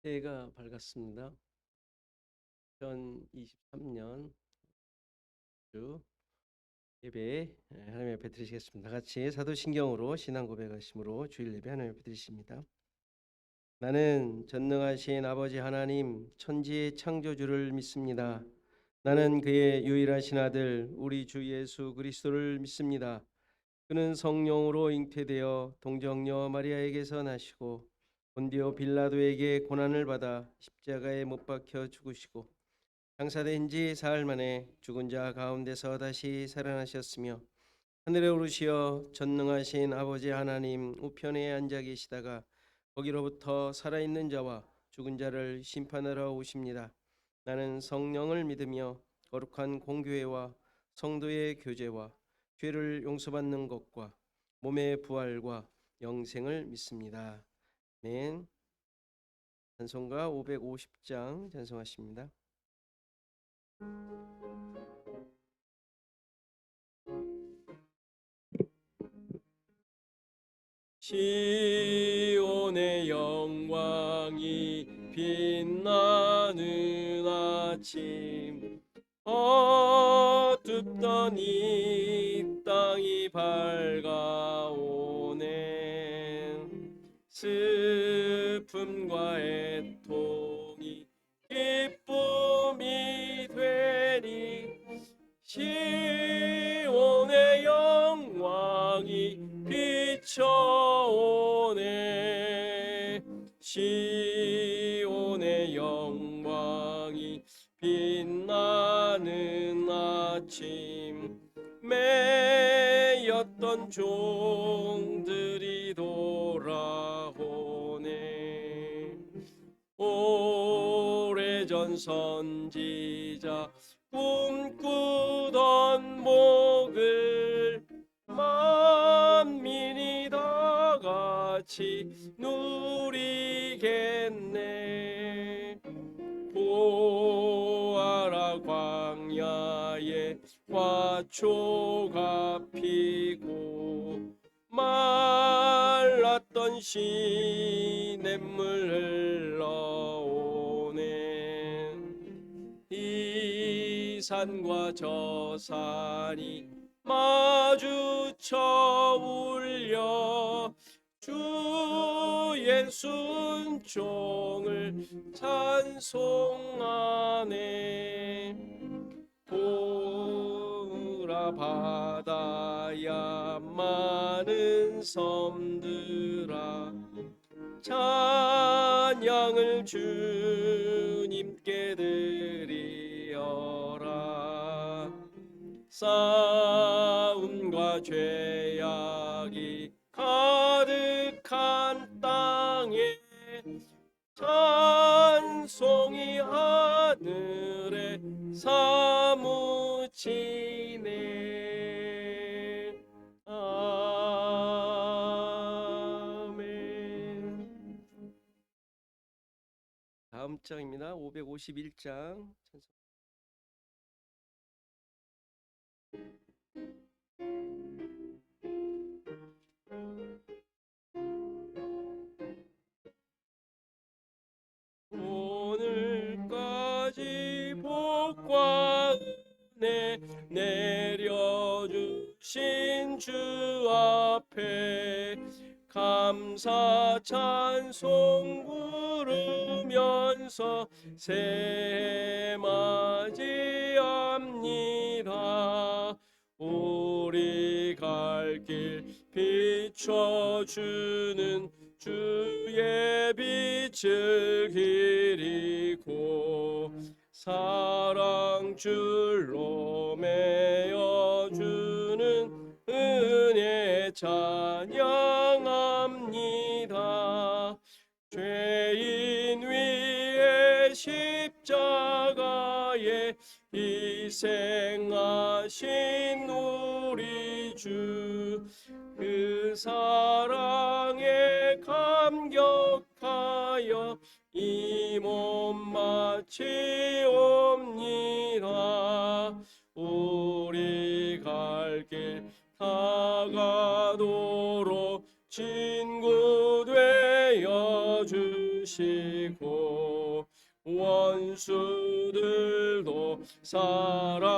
새해가 밝았습니다. 2023년 주 예배 하나님 앞에 드리시겠습니다. 같이 사도신경으로 신앙 고백하심으로 주일 예배 하나님 앞에 드리십니다. 나는 전능하신 아버지 하나님 천지의 창조주를 믿습니다. 나는 그의 유일하신 아들 우리 주 예수 그리스도를 믿습니다. 그는 성령으로 잉태되어 동정녀 마리아에게서 나시고 본디오 빌라도에게 고난을 받아 십자가에 못 박혀 죽으시고 장사된 지 사흘 만에 죽은 자 가운데서 다시 살아나셨으며 하늘에 오르시어 전능하신 아버지 하나님 우편에 앉아 계시다가 거기로부터 살아있는 자와 죽은 자를 심판하러 오십니다. 나는 성령을 믿으며 거룩한 공교회와 성도의 교제와 죄를 용서받는 것과 몸의 부활과 영생을 믿습니다. 아멘. 찬송가 550장 찬송하십니다. 시온의 영광이 빛나는 아침 어둡던 이 땅이 밝아오네. 슬픔과 애통이 기쁨이 되니 시온의 영광이 비춰오네. 시온의 영광이 빛나는 아침 매였던 종들이 돌아오네. 오래전 선지자 꿈꾸던 복을 만민이 다 같이 누리겠네. 보아라 광야에 화초가 피고 말랐던 시냇물 흘러오네. 이 산과 저 산이 마주쳐 울려 주의 순종을 찬송하네. 보라 바다야 많은 섬들아 찬양을 주님께 드리어라. 싸움과 죄악이 가득한 땅에 찬송이 하늘에 사무치네. 아멘. 다음 장입니다. 551장. 오늘까지 복과 은혜 내려주신 주 앞에 감사 찬송 부르면서 새해 맞이합니다. 우리 갈 길 비춰주는 주의 빛을 기리고 사랑줄로 메어주는 은혜 찬양합니다. 죄인 위에 십자가에 희생하신 우리 주 그 사랑에 감격하여 이 몸 바치옵니다. 우리 갈 길 다가도록 친구 되어 주시고 원수들도 사랑하게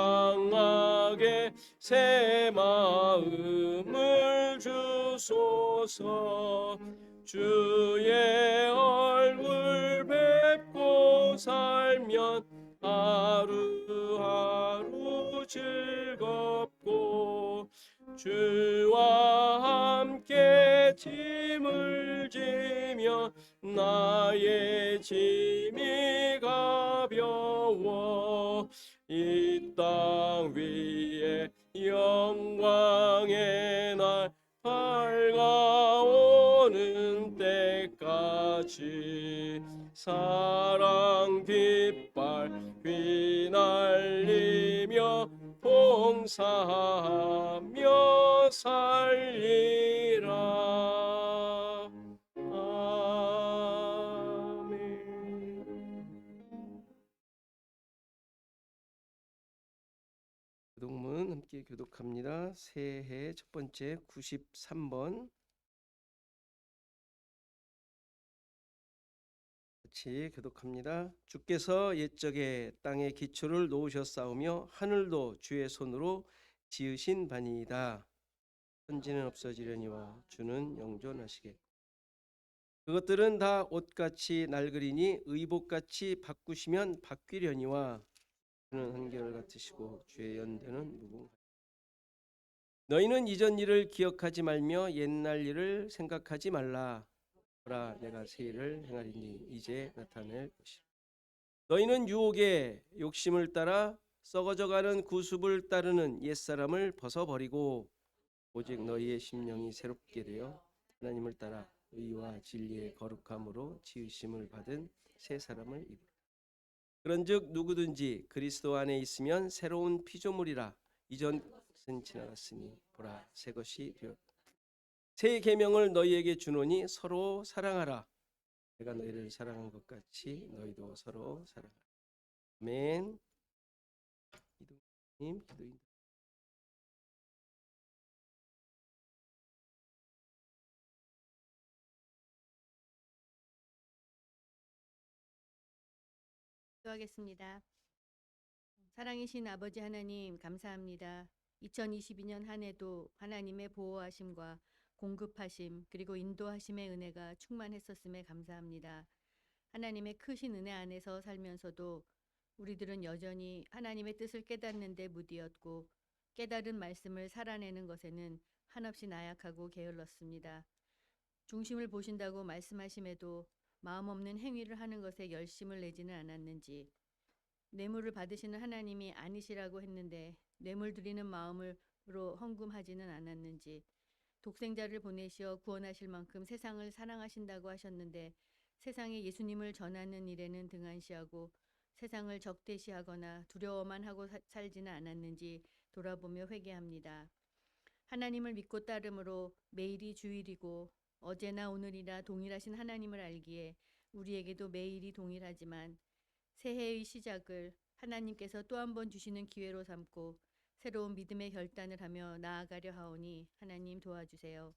새 마음을 주소서. 주의 얼굴 뵙고 살면 하루하루 즐겁고 주와 함께 짐을 지며 나의 짐이 가벼워 이 땅 위에 영광의 날 밝아오는 때까지 사랑 깃발 휘날리며 봉사하며 살리라. 아멘. 교독문 함께 교독합니다. 새해 첫 번째 93번 같이 교독합니다. 주께서 옛적에 땅의 기초를 놓으셨사오며 하늘도 주의 손으로 지으신 바니이다. 천지는 없어지려니와 주는 영존하시게. 그것들은 다 옷같이 낡으리니 의복같이 바꾸시면 바뀌려니와 주는 한결 같으시고 주의 연대는 무궁하다. 너희는 이전 일을 기억하지 말며 옛날 일을 생각하지 말라. 보라, 내가 새 일을 행하리니 이제 나타낼 것이라. 너희는 유혹의 욕심을 따라 썩어져가는 구습을 따르는 옛사람을 벗어버리고 오직 너희의 심령이 새롭게 되어 하나님을 따라 의와 진리의 거룩함으로 지으심을 받은 새 사람을 입으라. 그런즉 누구든지 그리스도 안에 있으면 새로운 피조물이라. 이전 것은 지나갔으니 보라, 새 것이 되었다. 새 계명을 너희에게 주노니 서로 사랑하라. 내가 너희를 사랑한 것 같이 너희도 서로 사랑하라. 아멘. 기도님 기도인. 기도하겠습니다. 사랑이신 아버지 하나님 감사합니다. 2022년 한 해도 하나님의 보호하심과 공급하심 그리고 인도하심의 은혜가 충만했었음에 감사합니다. 하나님의 크신 은혜 안에서 살면서도 우리들은 여전히 하나님의 뜻을 깨닫는 데 무디었고 깨달은 말씀을 살아내는 것에는 한없이 나약하고 게을렀습니다. 중심을 보신다고 말씀하심에도 마음 없는 행위를 하는 것에 열심을 내지는 않았는지, 뇌물을 받으시는 하나님이 아니시라고 했는데 뇌물 드리는 마음으로 헌금하지는 않았는지, 독생자를 보내시어 구원하실 만큼 세상을 사랑하신다고 하셨는데 세상에 예수님을 전하는 일에는 등한시하고 세상을 적대시하거나 두려워만 하고 살지는 않았는지 돌아보며 회개합니다. 하나님을 믿고 따름으로 매일이 주일이고 어제나 오늘이나 동일하신 하나님을 알기에 우리에게도 매일이 동일하지만 새해의 시작을 하나님께서 또 한 번 주시는 기회로 삼고 새로운 믿음의 결단을 하며 나아가려 하오니 하나님 도와주세요.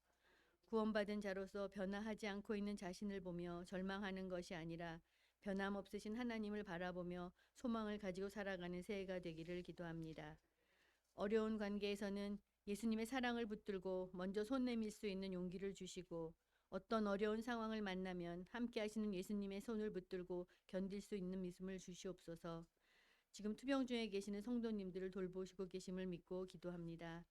구원받은 자로서 변화하지 않고 있는 자신을 보며 절망하는 것이 아니라 변함없으신 하나님을 바라보며 소망을 가지고 살아가는 새해가 되기를 기도합니다. 어려운 관계에서는 예수님의 사랑을 붙들고 먼저 손 내밀 수 있는 용기를 주시고 어떤 어려운 상황을 만나면 함께 하시는 예수님의 손을 붙들고 견딜 수 있는 믿음을 주시옵소서. 지금 투병 중에 계시는 성도님들을 돌보시고 계심을 믿고 기도합니다.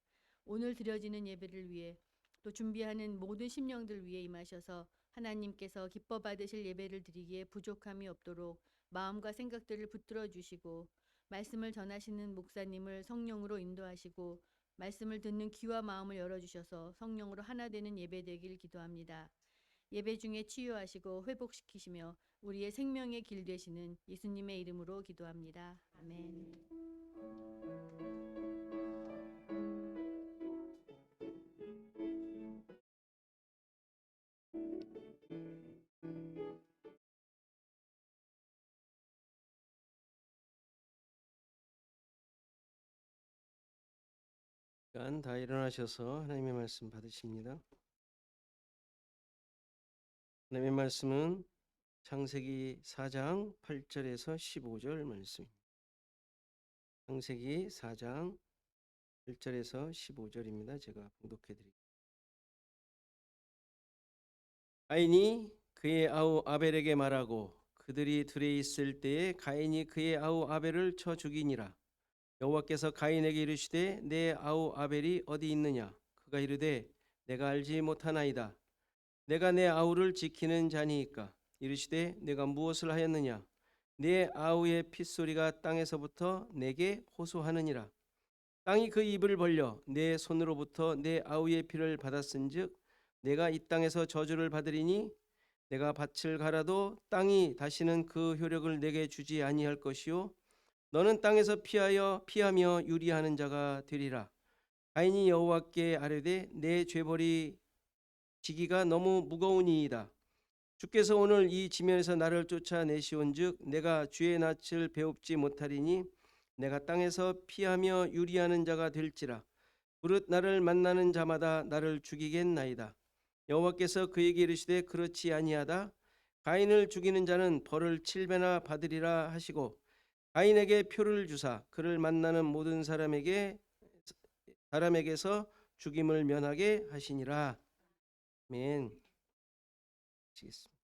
오늘 드려지는 예배를 위해 또 준비하는 모든 심령들 위해 임하셔서 하나님께서 기뻐 받으실 예배를 드리기에 부족함이 없도록 마음과 생각들을 붙들어 주시고 말씀을 전하시는 목사님을 성령으로 인도하시고 말씀을 듣는 귀와 마음을 열어주셔서 성령으로 하나 되는 예배 되길 기도합니다. 예배 중에 치유하시고 회복시키시며 우리의 생명의 길 되시는 예수님의 이름으로 기도합니다. 아멘. 다 일어나셔서 하나님의 말씀 받으십니다. 하나님의 말씀은 창세기 4장 8절에서 15절 말씀입니다. 창세기 4장 1절에서 15절입니다. 제가 봉독해 드릴게요. 가인이 그의 아우 아벨에게 말하고 그들이 들에 있을 때에 가인이 그의 아우 아벨을 쳐 죽이니라. 여호와께서 가인에게 이르시되 내 아우 아벨이 어디 있느냐? 그가 이르되 내가 알지 못하나이다. 내가 내 아우를 지키는 자니이까. 이르시되 내가 무엇을 하였느냐? 내 아우의 핏소리가 땅에서부터 내게 호소하느니라. 땅이 그 입을 벌려 내 손으로부터 내 아우의 피를 받았은즉 내가 이 땅에서 저주를 받으리니 내가 밭을 갈아도 땅이 다시는 그 효력을 내게 주지 아니할 것이요 너는 땅에서 피하며 유리하는 자가 되리라. 가인이 여호와께 아뢰되 내 죄벌이 지기가 너무 무거우니이다. 주께서 오늘 이 지면에서 나를 쫓아내시온즉 내가 주의 낯을 배웁지 못하리니 내가 땅에서 피하며 유리하는 자가 될지라. 무릇 나를 만나는 자마다 나를 죽이겠나이다. 여호와께서 그에게 이르시되 그렇지 아니하다. 가인을 죽이는 자는 벌을 7배나 받으리라 하시고 가인에게 표를 주사 그를 만나는 모든 사람에게서 죽임을 면하게 하시니라. 아멘. 마치겠습니다.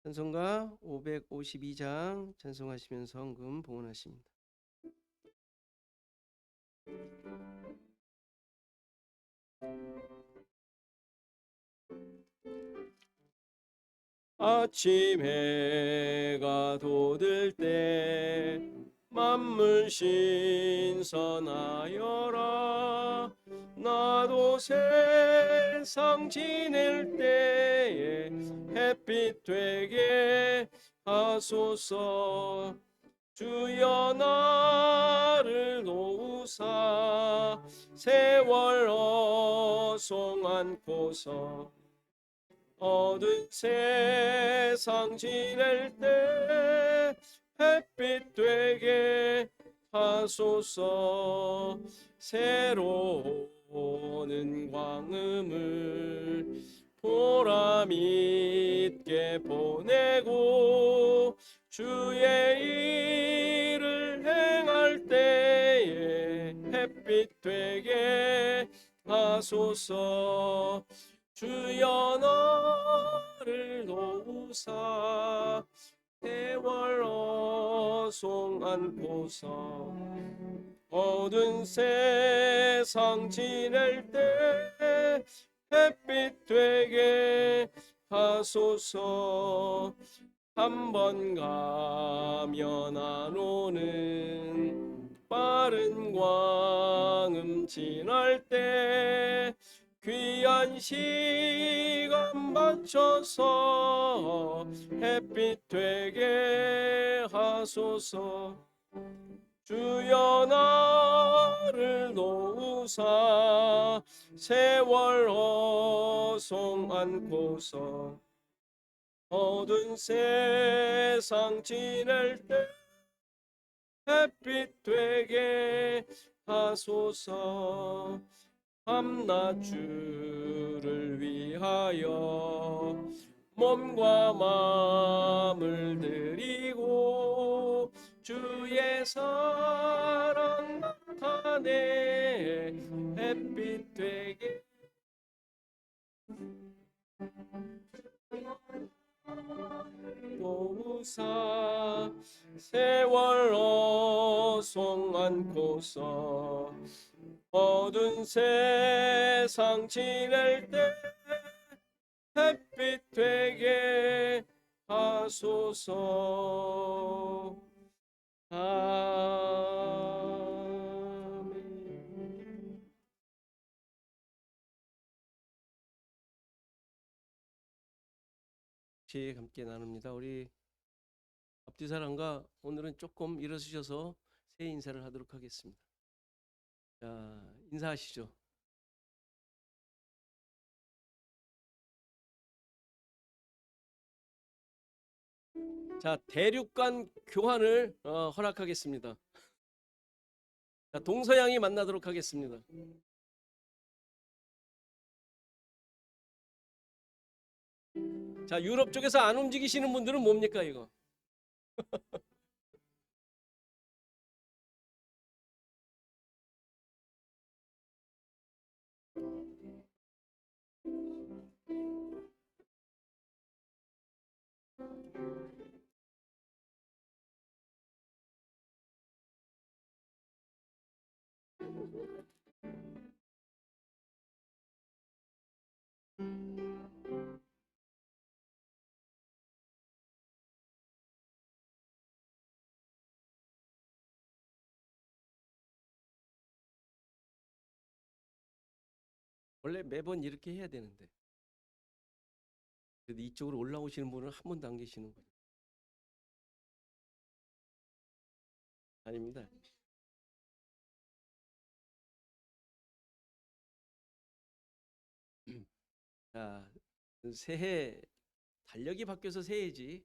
찬송가 552장 찬송하시면서 헌금 봉헌하십니다. 아침 해가 돋을 때 만물 신선하여라. 나도 세상 지낼 때에 햇빛 되게 하소서. 주여 나를 도우사 세월 어송 않고서 어두운 세상 지낼 때 햇빛 되게 하소서. 새로운 광음을 보람 있게 보내고 주의 일을 행할 때에 햇빛 되게 하소서. 주여 나를 도우사 세월 어송 않고서 어두운 세상 지낼 때 햇빛 되게 하소서. 한 번 가면 안 오는 빠른 광음 지날 때 귀한 시간 바쳐서 햇빛 되게 하소서. 주여 나를 도우사 세월 어송 않고서 어두운 세상 지낼 때 햇빛 되게 하소서. 밤낮 주를 위하여 몸과 마음을 드리고 주의 사랑 나타내 햇빛 되게 도우사 세월 어송 않고서 어두운 세상 지낼 때 햇빛 되게 하소서. 아멘. 같이 함께 나눕니다. 우리 앞뒤 사람과 오늘은 조금 일어서셔서 새 인사를 하도록 하겠습니다. 자, 인사하시죠. 자, 대륙간 교환을 허락하겠습니다. 자, 동서양이 만나도록 하겠습니다. 자, 유럽 쪽에서 안 움직이시는 분들은 뭡니까 이거? 원래 매번 이렇게 해야 되는데. 그래도 이쪽으로 올라오시는 분은 한 번도 안 계시는 거죠. 아닙니다. 자, 새해 달력이 바뀌어서 새해지.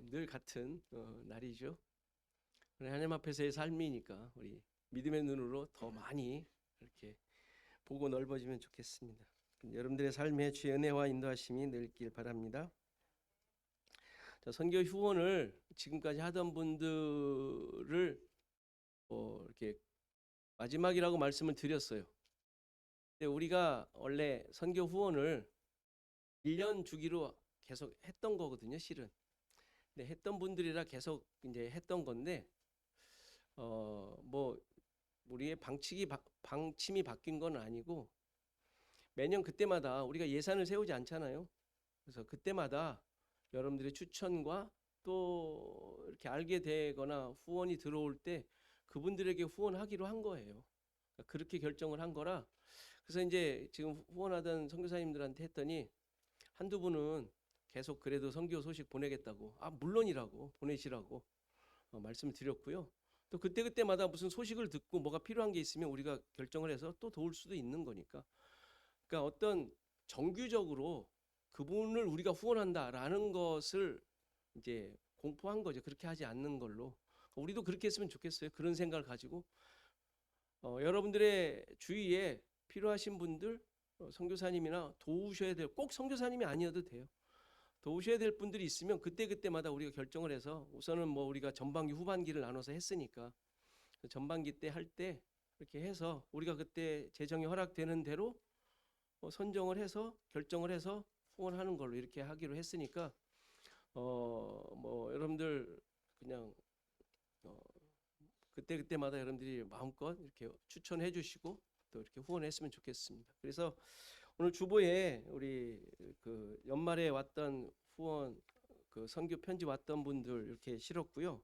늘 같은 날이죠. 우리 하나님 앞에서의 삶이니까 우리 믿음의 눈으로 더 많이 이렇게 보고 넓어지면 좋겠습니다. 여러분들의 삶에 주의 은혜와 인도하심이 늘 있길 바랍니다. 자, 선교 후원을 지금까지 하던 분들을 이렇게 마지막이라고 말씀을 드렸어요. 근데 우리가 원래 선교 후원을 1년 주기로 계속 했던 거거든요, 실은. 근데 했던 분들이라 계속 이제 했던 건데 뭐 우리의 방침이 바뀐 건 아니고 매년 그때마다 우리가 예산을 세우지 않잖아요. 그래서 그때마다 여러분들의 추천과 또 이렇게 알게 되거나 후원이 들어올 때 그분들에게 후원하기로 한 거예요. 그러니까 그렇게 결정을 한 거라. 그래서 이제 지금 후원하던 선교사님들한테 했더니 한두 분은 계속 그래도 선교 소식 보내겠다고, 물론이라고 보내시라고 말씀을 드렸고요. 또 그때마다 무슨 소식을 듣고 뭐가 필요한 게 있으면 우리가 결정을 해서 또 도울 수도 있는 거니까. 그러니까 어떤 정규적으로 그분을 우리가 후원한다라는 것을 이제 공포한 거죠. 그렇게 하지 않는 걸로. 우리도 그렇게 했으면 좋겠어요. 그런 생각을 가지고 여러분들의 주위에 필요하신 분들, 선교사님이나 도우셔야 될, 꼭 선교사님이 아니어도 돼요. 도우셔야 될 분들이 있으면 그때마다 우리가 결정을 해서 우선은 뭐 우리가 전반기 후반기를 나눠서 했으니까 전반기 때 할 때 이렇게 해서 우리가 그때 재정이 허락되는 대로 선정을 해서 결정을 해서 후원하는 걸로 이렇게 하기로 했으니까 뭐 여러분들 그냥 그때마다 여러분들이 마음껏 이렇게 추천해 주시고 또 이렇게 후원했으면 좋겠습니다. 그래서 오늘 주보에 우리 그 연말에 왔던 후원 그 선교 편지 왔던 분들 이렇게 실었고요.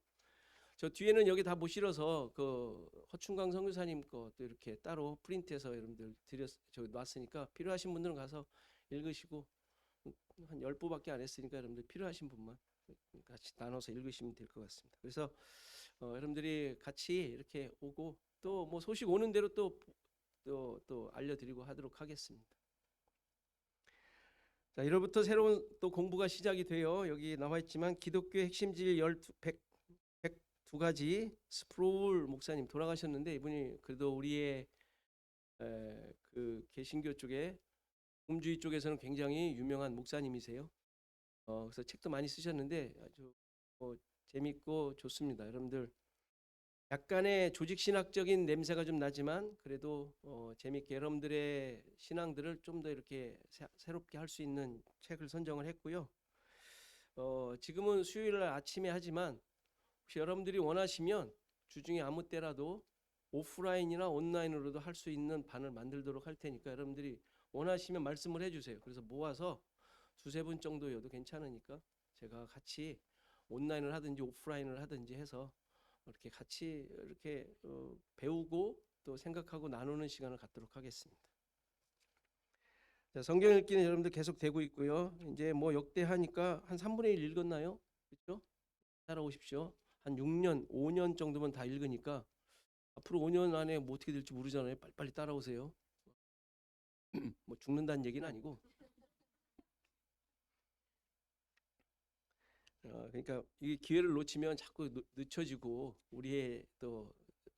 저 뒤에는 여기 다 못 실어서 그 허충강 선교사님 것도 이렇게 따로 프린트해서 여러분들 놨으니까 필요하신 분들은 가서 읽으시고 한 10부밖에 안 했으니까 여러분들 필요하신 분만 같이 나눠서 읽으시면 될 것 같습니다. 그래서 여러분들이 같이 이렇게 오고 또 뭐 소식 오는 대로 또 알려드리고 하도록 하겠습니다. 자, 1월부터 새로운 또 공부가 시작이 돼요. 여기 나와 있지만 기독교의 핵심 진리 102가지 스프로울 목사님 돌아가셨는데 이분이 그래도 우리의 그 개신교 쪽에 복음주의 쪽에서는 굉장히 유명한 목사님이세요. 그래서 책도 많이 쓰셨는데 아주 재밌고 좋습니다. 여러분들 약간의 조직신학적인 냄새가 좀 나지만 그래도 재밌게 여러분들의 신앙들을 좀 더 이렇게 새롭게 할 수 있는 책을 선정을 했고요. 지금은 수요일 날 아침에 하지만 혹시 여러분들이 원하시면 주중에 아무 때라도 오프라인이나 온라인으로도 할 수 있는 반을 만들도록 할 테니까 여러분들이 원하시면 말씀을 해주세요. 그래서 모아서 두세 분 정도여도 괜찮으니까 제가 같이 온라인을 하든지 오프라인을 하든지 해서 이렇게 같이 이렇게 배우고 또 생각하고 나누는 시간을 갖도록 하겠습니다. 자, 성경 읽기는 여러분들 계속 되고 있고요. 이제 뭐 역대하니까 한 3분의 1 읽었나요? 그렇죠? 따라오십시오. 한 6년, 5년 정도면 다 읽으니까 앞으로 5년 안에 뭐 어떻게 될지 모르잖아요. 빨리빨리 따라오세요. 뭐 죽는다는 얘기는 아니고. 그러니까 이 기회를 놓치면 자꾸 늦춰지고 우리의 또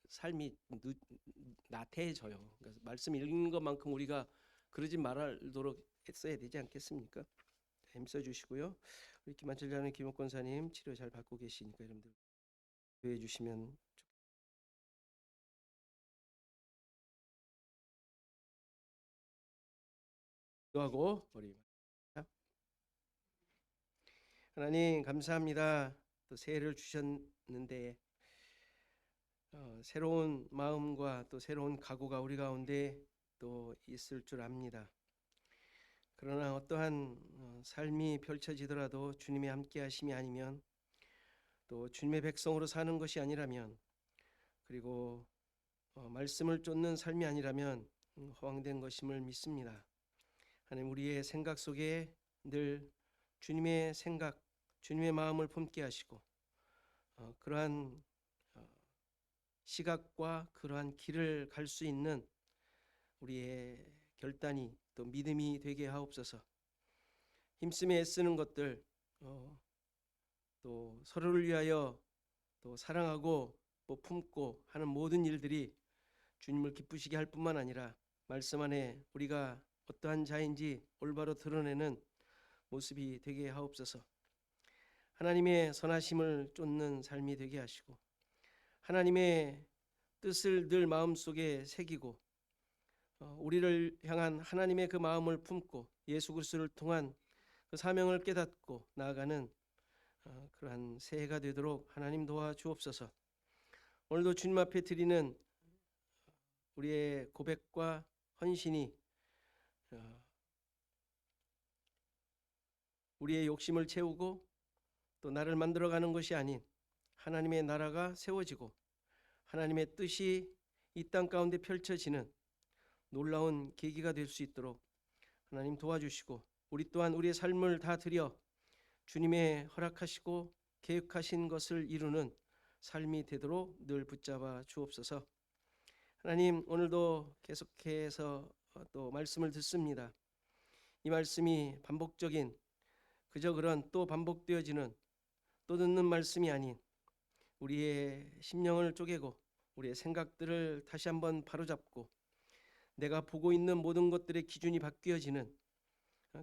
삶이 나태해져요. 그래서 말씀 읽는 것만큼 우리가 그러지 말도록 했어야 되지 않겠습니까? 힘써 주시고요. 우리 김한철자는 김옥 권사님 치료 잘 받고 계시니까 여러분들 기도해 주시면 기도하고 우리 하나님 감사합니다. 또 새해를 주셨는데 새로운 마음과 또 새로운 각오가 우리 가운데 또 있을 줄 압니다. 그러나 어떠한 삶이 펼쳐지더라도 주님의 함께하심이 아니면 또 주님의 백성으로 사는 것이 아니라면 그리고 말씀을 쫓는 삶이 아니라면 허황된 것임을 믿습니다. 하나님 우리의 생각 속에 늘 주님의 생각, 주님의 마음을 품게 하시고 그러한 시각과 그러한 길을 갈 수 있는 우리의 결단이 또 믿음이 되게 하옵소서. 힘쓰며 애쓰는 것들 또 서로를 위하여 또 사랑하고 또 품고 하는 모든 일들이 주님을 기쁘시게 할 뿐만 아니라 말씀 안에 우리가 어떠한 자인지 올바로 드러내는 모습이 되게 하옵소서. 하나님의 선하심을 쫓는 삶이 되게 하시고 하나님의 뜻을 늘 마음속에 새기고 우리를 향한 하나님의 그 마음을 품고 예수 그리스도를 통한 그 사명을 깨닫고 나아가는 그러한 새해가 되도록 하나님 도와주옵소서. 오늘도 주님 앞에 드리는 우리의 고백과 헌신이 우리의 욕심을 채우고 또 나를 만들어가는 것이 아닌 하나님의 나라가 세워지고 하나님의 뜻이 이 땅 가운데 펼쳐지는 놀라운 계기가 될 수 있도록 하나님 도와주시고 우리 또한 우리의 삶을 다 드려 주님의 허락하시고 계획하신 것을 이루는 삶이 되도록 늘 붙잡아 주옵소서. 하나님 오늘도 계속해서 또 말씀을 듣습니다. 이 말씀이 반복적인 그저 그런 또 반복되어지는 또 듣는 말씀이 아닌 우리의 심령을 쪼개고 우리의 생각들을 다시 한번 바로잡고 내가 보고 있는 모든 것들의 기준이 바뀌어지는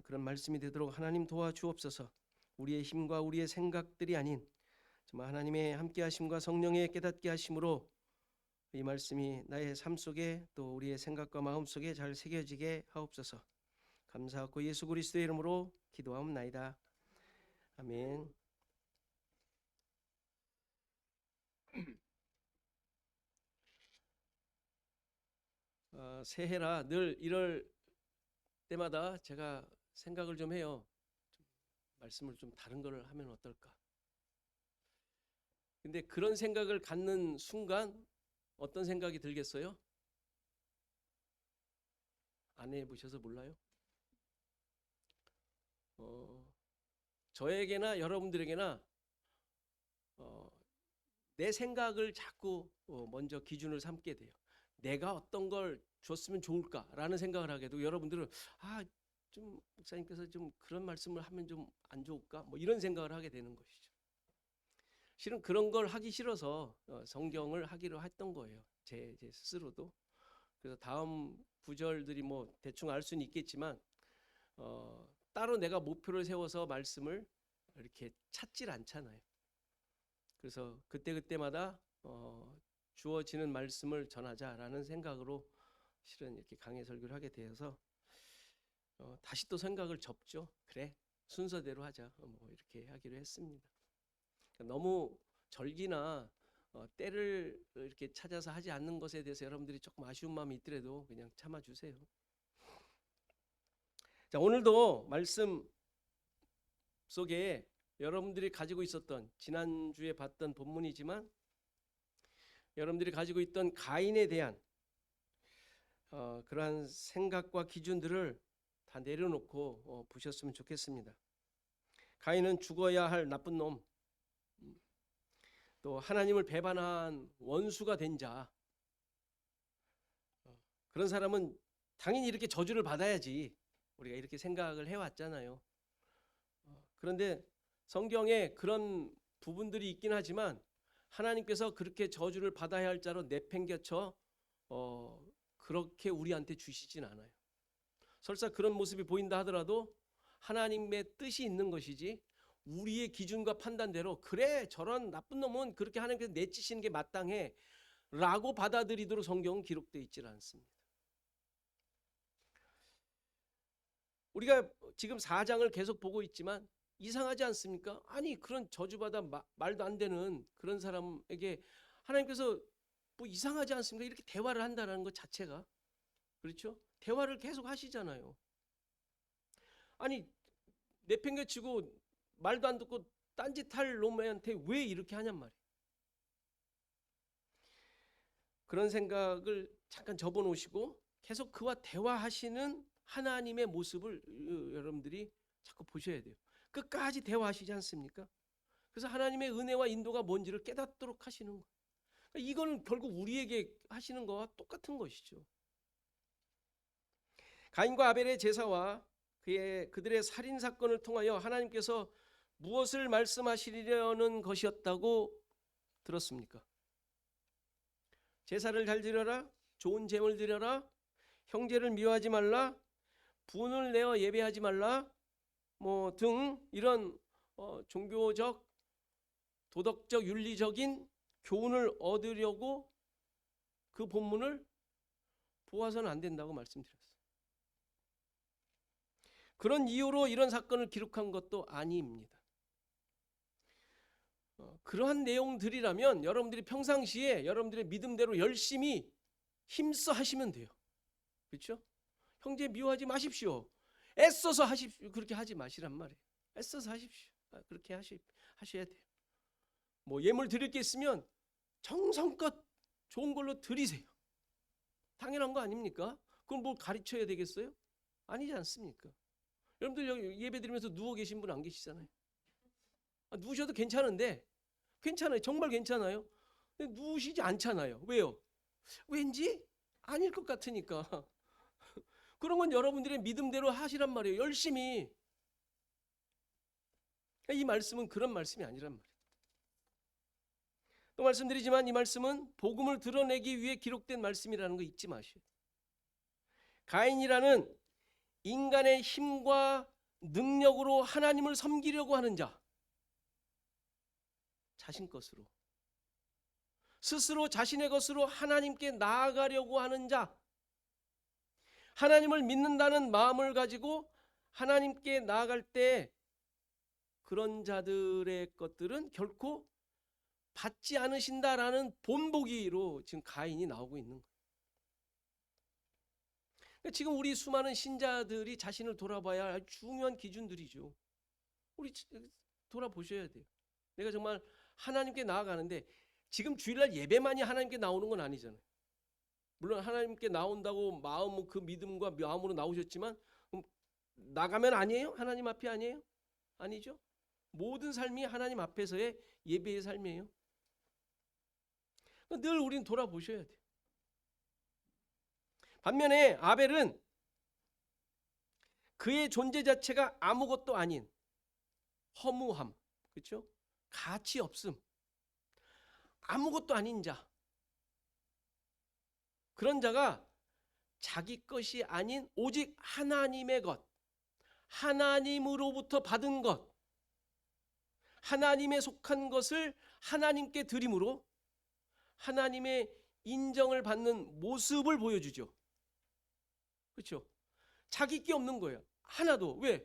그런 말씀이 되도록 하나님 도와주옵소서. 우리의 힘과 우리의 생각들이 아닌 정말 하나님의 함께하심과 성령의 깨닫게 하심으로 이 말씀이 나의 삶 속에 또 우리의 생각과 마음 속에 잘 새겨지게 하옵소서. 감사하고 예수 그리스도의 이름으로 기도하옵나이다. 아멘. 새해라 늘 이럴 때마다 제가 생각을 좀 해요. 말씀을 좀 다른 걸 하면 어떨까? 근데 그런 생각을 갖는 순간 어떤 생각이 들겠어요? 안 해보셔서 몰라요? 저에게나 여러분들에게나 내 생각을 자꾸 먼저 기준을 삼게 돼요. 내가 어떤 걸 줬으면 좋을까라는 생각을 하게 되고 여러분들은 좀 목사님께서 좀 그런 말씀을 하면 좀 안 좋을까? 뭐 이런 생각을 하게 되는 것이죠. 실은 그런 걸 하기 싫어서 성경을 하기로 했던 거예요. 제 스스로도. 그래서 다음 구절들이 뭐 대충 알 수는 있겠지만 따로 내가 목표를 세워서 말씀을 이렇게 찾질 않잖아요. 그래서 그때마다 주어지는 말씀을 전하자라는 생각으로 실은 이렇게 강해 설교를 하게 되어서 다시 또 생각을 접죠. 그래 순서대로 하자 뭐 이렇게 하기로 했습니다. 그러니까 너무 절기나 때를 이렇게 찾아서 하지 않는 것에 대해서 여러분들이 조금 아쉬운 마음이 있더라도 그냥 참아주세요. 자, 오늘도 말씀 속에 여러분들이 가지고 있었던 지난주에 봤던 본문이지만 여러분들이 가지고 있던 가인에 대한 그러한 생각과 기준들을 다 내려놓고 보셨으면 좋겠습니다. 가인은 죽어야 할 나쁜 놈, 또 하나님을 배반한 원수가 된 자, 그런 사람은 당연히 이렇게 저주를 받아야지 우리가 이렇게 생각을 해왔잖아요. 그런데 성경에 그런 부분들이 있긴 하지만 하나님께서 그렇게 저주를 받아야 할 자로 내팽겨쳐 그렇게 우리한테 주시진 않아요. 설사 그런 모습이 보인다 하더라도 하나님의 뜻이 있는 것이지 우리의 기준과 판단대로 그래 저런 나쁜 놈은 그렇게 하나님께서 내치시는 게 마땅해 라고 받아들이도록 성경은 기록되어 있질 않습니다. 우리가 지금 4장을 계속 보고 있지만 이상하지 않습니까? 아니 그런 저주받아 말도 안 되는 그런 사람에게 하나님께서 뭐 이상하지 않습니까? 이렇게 대화를 한다는 것 자체가. 그렇죠? 대화를 계속 하시잖아요. 아니 내팽개치고 말도 안 듣고 딴짓할 놈한테 왜 이렇게 하냔 말이에요. 그런 생각을 잠깐 접어놓으시고 계속 그와 대화하시는 하나님의 모습을 여러분들이 자꾸 보셔야 돼요. 끝까지 대화하시지 않습니까? 그래서 하나님의 은혜와 인도가 뭔지를 깨닫도록 하시는 거예요. 그러니까 이거는 결국 우리에게 하시는 거와 똑같은 것이죠. 가인과 아벨의 제사와 그들의 살인 사건을 통하여 하나님께서 무엇을 말씀하시려는 것이었다고 들었습니까? 제사를 잘 드려라, 좋은 제물 드려라, 형제를 미워하지 말라, 분을 내어 예배하지 말라, 뭐 등 이런 종교적, 도덕적, 윤리적인 교훈을 얻으려고 그 본문을 보아서는 안 된다고 말씀드렸어요. 그런 이유로 이런 사건을 기록한 것도 아닙니다. 그러한 내용들이라면 여러분들이 평상시에 여러분들의 믿음대로 열심히 힘써 하시면 돼요. 그렇죠? 형제 미워하지 마십시오. 애써서 하십시오. 그렇게 하지 마시란 말이에요. 애써서 하십시오. 그렇게 하셔야 돼요. 뭐 예물 드릴 게 있으면 정성껏 좋은 걸로 드리세요. 당연한 거 아닙니까? 그럼 뭘 가르쳐야 되겠어요? 아니지 않습니까? 여러분들 여기 예배 드리면서 누워 계신 분 안 계시잖아요. 누우셔도 괜찮은데 괜찮아요. 정말 괜찮아요. 근데 누우시지 않잖아요. 왜요? 왠지 아닐 것 같으니까. 그런 건 여러분들의 믿음대로 하시란 말이에요. 열심히. 이 말씀은 그런 말씀이 아니란 말이에요. 또 말씀드리지만 이 말씀은 복음을 드러내기 위해 기록된 말씀이라는 거 잊지 마시오. 가인이라는 인간의 힘과 능력으로 하나님을 섬기려고 하는 자, 자신 것으로 스스로 자신의 것으로 하나님께 나아가려고 하는 자, 하나님을 믿는다는 마음을 가지고 하나님께 나아갈 때 그런 자들의 것들은 결코 받지 않으신다라는 본보기로 지금 가인이 나오고 있는 거예요. 그러니까 지금 우리 수많은 신자들이 자신을 돌아봐야 할 중요한 기준들이죠. 우리 돌아보셔야 돼요. 내가 정말 하나님께 나아가는데 지금 주일날 예배만이 하나님께 나오는 건 아니잖아요. 물론 하나님께 나온다고 마음 그 믿음과 마음으로 나오셨지만 나가면 아니에요? 하나님 앞이 아니에요? 아니죠. 모든 삶이 하나님 앞에서의 예배의 삶이에요. 늘 우리는 돌아보셔야 돼요. 반면에 아벨은 그의 존재 자체가 아무것도 아닌 허무함, 그렇죠? 가치 없음, 아무것도 아닌 자, 그런 자가 자기 것이 아닌 오직 하나님의 것, 하나님으로부터 받은 것, 하나님에 속한 것을 하나님께 드림으로 하나님의 인정을 받는 모습을 보여주죠. 그렇죠? 자기 게 없는 거예요. 하나도. 왜?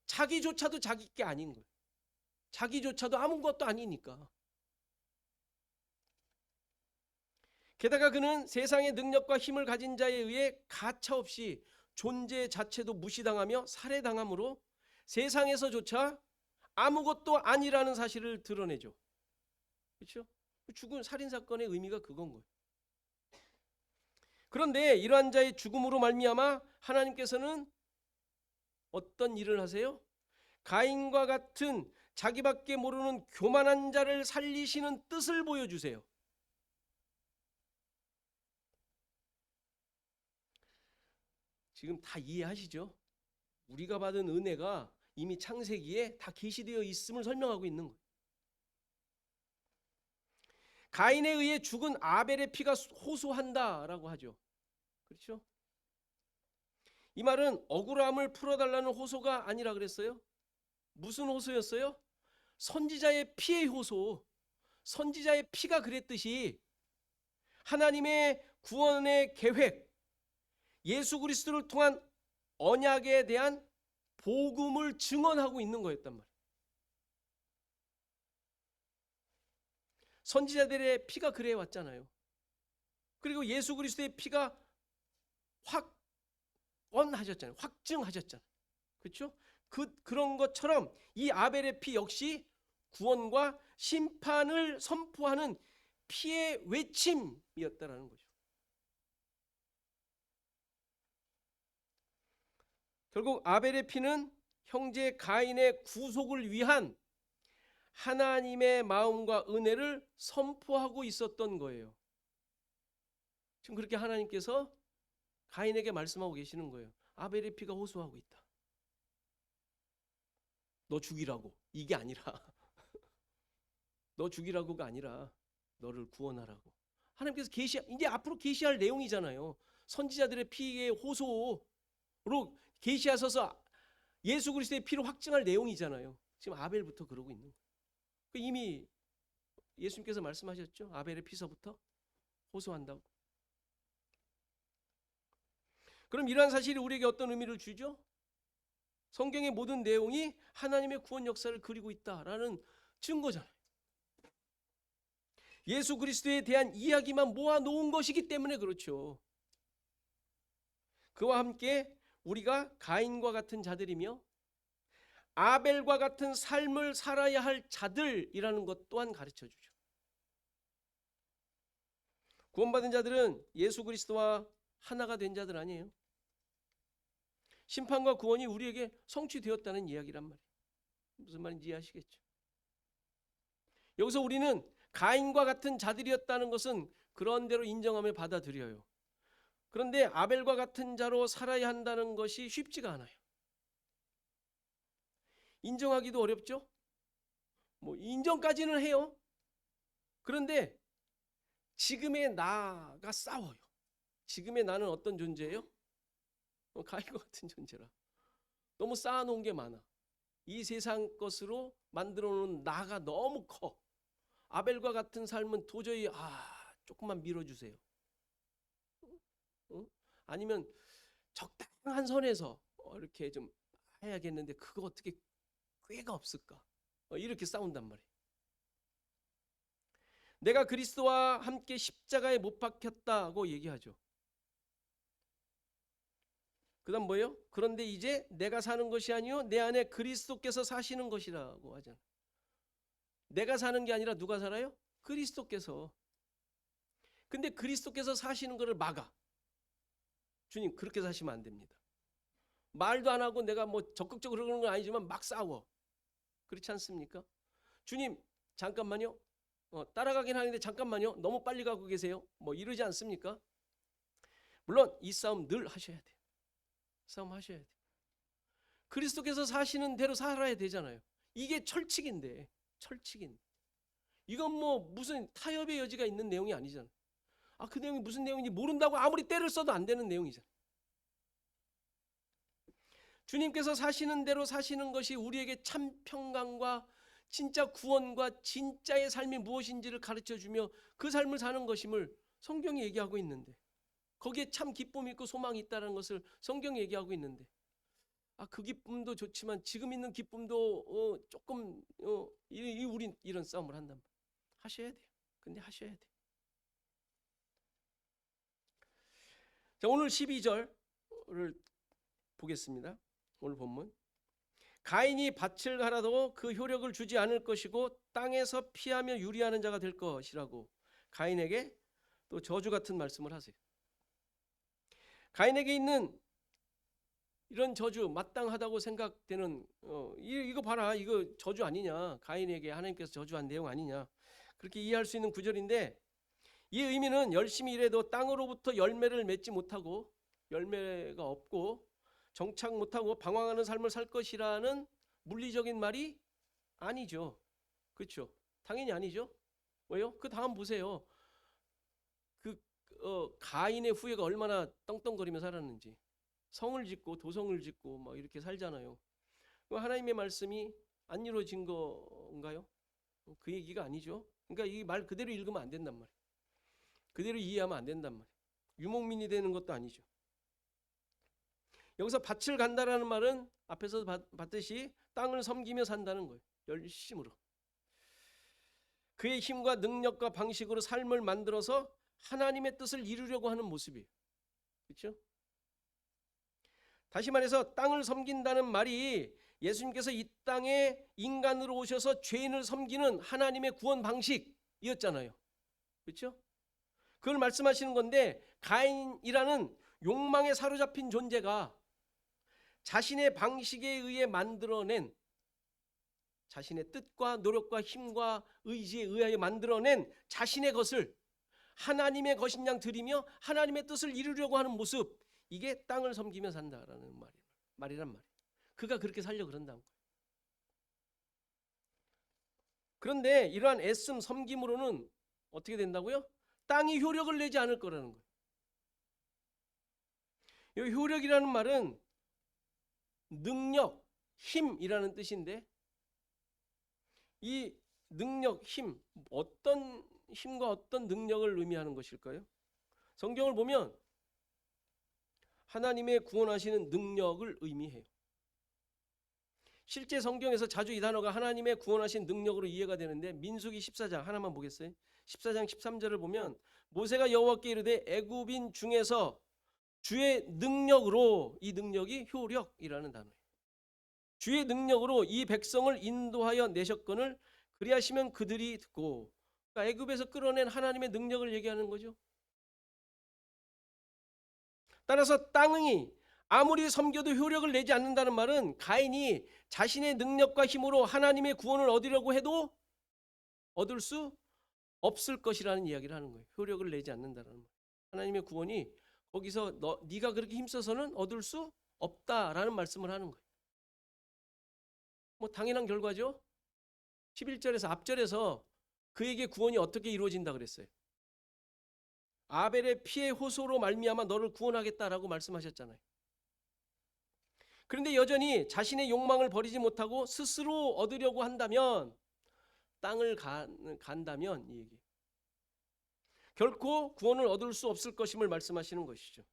자기조차도 자기 게 아닌 거예요. 자기조차도 아무것도 아니니까. 게다가 그는 세상의 능력과 힘을 가진 자에 의해 가차없이 존재 자체도 무시당하며 살해당함으로 세상에서조차 아무것도 아니라는 사실을 드러내죠. 그렇죠? 죽은 살인사건의 의미가 그건 거예요. 그런데 이러한 자의 죽음으로 말미암아 하나님께서는 어떤 일을 하세요? 가인과 같은 자기밖에 모르는 교만한 자를 살리시는 뜻을 보여주세요. 지금 다 이해하시죠? 우리가 받은 은혜가 이미 창세기에 다 계시되어 있음을 설명하고 있는 거예요. 가인에 의해 죽은 아벨의 피가 호소한다라고 하죠. 그렇죠? 이 말은 억울함을 풀어달라는 호소가 아니라 그랬어요. 무슨 호소였어요? 선지자의 피의 호소. 선지자의 피가 그랬듯이 하나님의 구원의 계획, 예수 그리스도를 통한 언약에 대한 복음을 증언하고 있는 거였단 말이에요. 선지자들의 피가 그래 왔잖아요. 그리고 예수 그리스도의 피가 확언하셨잖아요. 확증하셨잖아요. 그렇죠? 그런 것처럼 이 아벨의 피 역시 구원과 심판을 선포하는 피의 외침이었다라는 거죠. 결국 아벨의 피는 형제 가인의 구속을 위한 하나님의 마음과 은혜를 선포하고 있었던 거예요. 지금 그렇게 하나님께서 가인에게 말씀하고 계시는 거예요. 아벨의 피가 호소하고 있다. 너 죽이라고. 이게 아니라 너 죽이라고가 아니라 너를 구원하라고. 하나님께서 이제 앞으로 계시할 내용이잖아요. 선지자들의 피의 호소로 계시하셔서 예수 그리스도의 피로 확증할 내용이잖아요. 지금 아벨부터 그러고 있는 거예요. 이미 예수님께서 말씀하셨죠. 아벨의 피서부터 호소한다고. 그럼 이러한 사실이 우리에게 어떤 의미를 주죠? 성경의 모든 내용이 하나님의 구원 역사를 그리고 있다라는 증거잖아요. 예수 그리스도에 대한 이야기만 모아놓은 것이기 때문에 그렇죠. 그와 함께 우리가 가인과 같은 자들이며 아벨과 같은 삶을 살아야 할 자들이라는 것 또한 가르쳐주죠. 구원받은 자들은 예수 그리스도와 하나가 된 자들 아니에요. 심판과 구원이 우리에게 성취되었다는 이야기란 말이에요. 무슨 말인지 이해하시겠죠? 여기서 우리는 가인과 같은 자들이었다는 것은 그런대로 인정하며 받아들여요. 그런데 아벨과 같은 자로 살아야 한다는 것이 쉽지가 않아요. 인정하기도 어렵죠? 인정까지는 해요. 그런데 지금의 나가 싸워요. 지금의 나는 어떤 존재예요? 가인과 같은 존재라. 너무 쌓아놓은 게 많아. 이 세상 것으로 만들어 놓은 나가 너무 커. 아벨과 같은 삶은 도저히 조금만 밀어주세요. 아니면 적당한 선에서 이렇게 좀 해야겠는데 그거 어떻게 꾀가 없을까? 이렇게 싸운단 말이에요. 내가 그리스도와 함께 십자가에 못 박혔다고 얘기하죠. 그 다음 뭐예요? 그런데 이제 내가 사는 것이 아니요 내 안에 그리스도께서 사시는 것이라고 하잖아요. 내가 사는 게 아니라 누가 살아요? 그리스도께서. 근데 그리스도께서 사시는 것을 막아. 주님 그렇게 사시면 안 됩니다. 말도 안 하고 내가 적극적으로 그러는 건 아니지만 막 싸워. 그렇지 않습니까? 주님 잠깐만요. 따라가긴 하는데 잠깐만요. 너무 빨리 가고 계세요. 이러지 않습니까? 물론 이 싸움 늘 하셔야 돼요. 싸움 하셔야 돼요. 그리스도께서 사시는 대로 살아야 되잖아요. 이게 철칙인데 철칙인. 이건 무슨 타협의 여지가 있는 내용이 아니잖아요. 그 내용이 무슨 내용인지 모른다고 아무리 때를 써도 안 되는 내용이잖아요. 주님께서 사시는 대로 사시는 것이 우리에게 참 평강과 진짜 구원과 진짜의 삶이 무엇인지를 가르쳐주며 그 삶을 사는 것임을 성경이 얘기하고 있는데 거기에 참 기쁨이 있고 소망이 있다는 것을 성경이 얘기하고 있는데 그 기쁨도 좋지만 지금 있는 기쁨도 조금 우린 이런 싸움을 한단 말이에요. 하셔야 돼요. 근데 하셔야 돼요. 자, 오늘 12절을 보겠습니다. 오늘 본문. 가인이 밭을 갈아도 그 효력을 주지 않을 것이고 땅에서 피하며 유리하는 자가 될 것이라고 가인에게 또 저주 같은 말씀을 하세요. 가인에게 있는 이런 저주 마땅하다고 생각되는 이거 봐라 이거 저주 아니냐, 가인에게 하나님께서 저주한 내용 아니냐, 그렇게 이해할 수 있는 구절인데 이 의미는 열심히 일해도 땅으로부터 열매를 맺지 못하고 열매가 없고 정착 못하고 방황하는 삶을 살 것이라는 물리적인 말이 아니죠. 그렇죠? 당연히 아니죠. 왜요? 그 다음 보세요. 가인의 후예가 얼마나 떵떵거리며 살았는지. 성을 짓고 도성을 짓고 막 이렇게 살잖아요. 하나님의 말씀이 안 이루어진 건가요? 그 얘기가 아니죠. 그러니까 이 말 그대로 읽으면 안 된단 말이에요. 그대로 이해하면 안 된단 말이에요. 유목민이 되는 것도 아니죠. 여기서 밭을 간다라는 말은 앞에서 봤듯이 땅을 섬기며 산다는 거예요. 열심으로. 그의 힘과 능력과 방식으로 삶을 만들어서 하나님의 뜻을 이루려고 하는 모습이에요. 그렇죠? 다시 말해서 땅을 섬긴다는 말이 예수님께서 이 땅에 인간으로 오셔서 죄인을 섬기는 하나님의 구원 방식이었잖아요. 그렇죠? 그걸 말씀하시는 건데, 가인이라는 욕망에 사로잡힌 존재가 자신의 방식에 의해 만들어낸, 자신의 뜻과 노력과 힘과 의지에 의하여 만들어낸 자신의 것을 하나님의 것인 양 드리며 하나님의 뜻을 이루려고 하는 모습, 이게 땅을 섬기며 산다라는 말이란 말이에요. 그가 그렇게 살려고 그런다는 거예요. 그런데 이러한 애씀 섬김으로는 어떻게 된다고요? 땅이 효력을 내지 않을 거라는 거예요. 이 효력이라는 말은 능력, 힘이라는 뜻인데, 이 능력, 힘, 어떤 힘과 어떤 능력을 의미하는 것일까요? 성경을 보면 하나님의 구원하시는 능력을 의미해요. 실제 성경에서 자주 이 단어가 하나님의 구원하신 능력으로 이해가 되는데, 민수기 14장 하나만 보겠어요? 14장 13절을 보면 모세가 여호와께 이르되 애굽인 중에서 주의 능력으로, 이 능력이 효력이라는 단어예요. 주의 능력으로 이 백성을 인도하여 내셨거늘 그리하시면 그들이 듣고, 그러니까 애굽에서 끌어낸 하나님의 능력을 얘기하는 거죠. 따라서 땅이 아무리 섬겨도 효력을 내지 않는다는 말은 가인이 자신의 능력과 힘으로 하나님의 구원을 얻으려고 해도 얻을 수 없을 것이라는 이야기를 하는 거예요. 효력을 내지 않는다는 말. 하나님의 구원이 거기서 네가 그렇게 힘써서는 얻을 수 없다라는 말씀을 하는 거예요. 뭐 당연한 결과죠. 11절에서 앞절에서 그에게 구원이 어떻게 이루어진다 그랬어요. 아벨의 피의 호소로 말미암아 너를 구원하겠다라고 말씀하셨잖아요. 그런데 여전히 자신의 욕망을 버리지 못하고 스스로 얻으려고 한다면, 땅을 간다면, 이 얘기 결코 구원을 얻을 수 없을 것임을 말씀하시는 것이죠.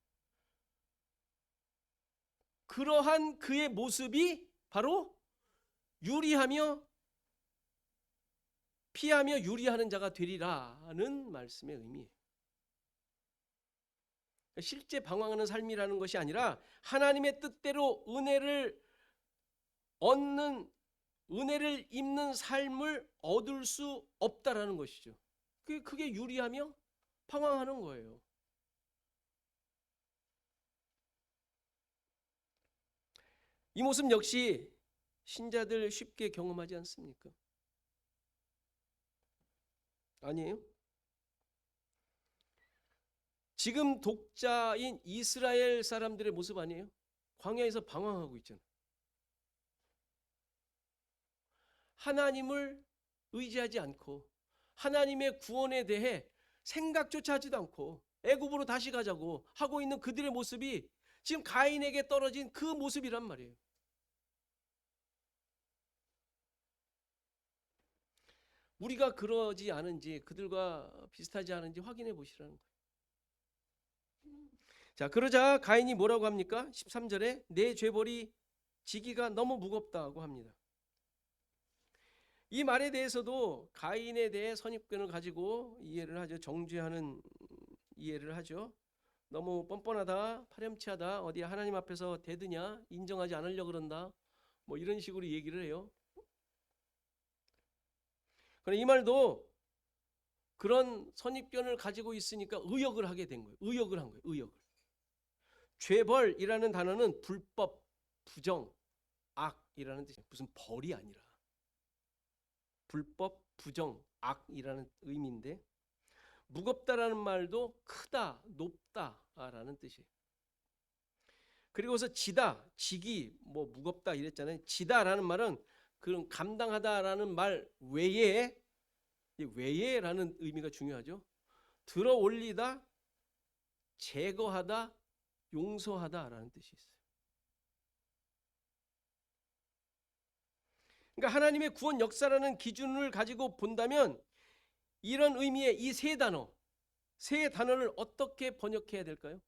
그러한 그의 모습이 바로 유리하며 피하며 유리하는 자가 되리라는 말씀의 의미예요. 실제 방황하는 삶이라는 것이 아니라 하나님의 뜻대로 은혜를 얻는, 은혜를 입는 삶을 얻을 수 없다라는 것이죠. 그게 유리하며 방황하는 거예요. 이 모습 역시 신자들 쉽게 경험하지 않습니까? 아니에요? 지금 독자인 이스라엘 사람들의 모습 아니에요? 광야에서 방황하고 있잖아요. 하나님을 의지하지 않고 하나님의 구원에 대해 생각조차 하지도 않고 애굽으로 다시 가자고 하고 있는 그들의 모습이 지금 가인에게 떨어진 그 모습이란 말이에요. 우리가 그러지 않은지, 그들과 비슷하지 않은지 확인해 보시라는 거예요. 자, 그러자 가인이 뭐라고 합니까? 13절에 내 죄벌이 지기가 너무 무겁다고 합니다. 이 말에 대해서도 가인에 대해 선입견을 가지고 이해를 하죠. 정죄하는 이해를 하죠. 너무 뻔뻔하다, 파렴치하다, 어디 하나님 앞에서 대드냐, 인정하지 않으려고 그런다, 뭐 이런 식으로 얘기를 해요. 그런데 이 말도 그런 선입견을 가지고 있으니까 의역을 하게 된 거예요. 의역을 한 거예요. 의역을. 죄벌이라는 단어는 불법, 부정, 악이라는 뜻이에요. 무슨 벌이 아니라 불법, 부정, 악이라는 의미인데, 무겁다라는 말도 크다, 높다라는 뜻이에요. 그리고서 지다, 지기, 뭐 무겁다 이랬잖아요. 지다라는 말은 그런 감당하다라는 말 외에, 외에라는 의미가 중요하죠. 들어 올리다, 제거하다, 용서하다라는 뜻이 있어요. 그러니까 하나님의 구원 역사라는 기준을 가지고 본다면 이런 의미의 이 세 단어를 어떻게 번역해야 될까요?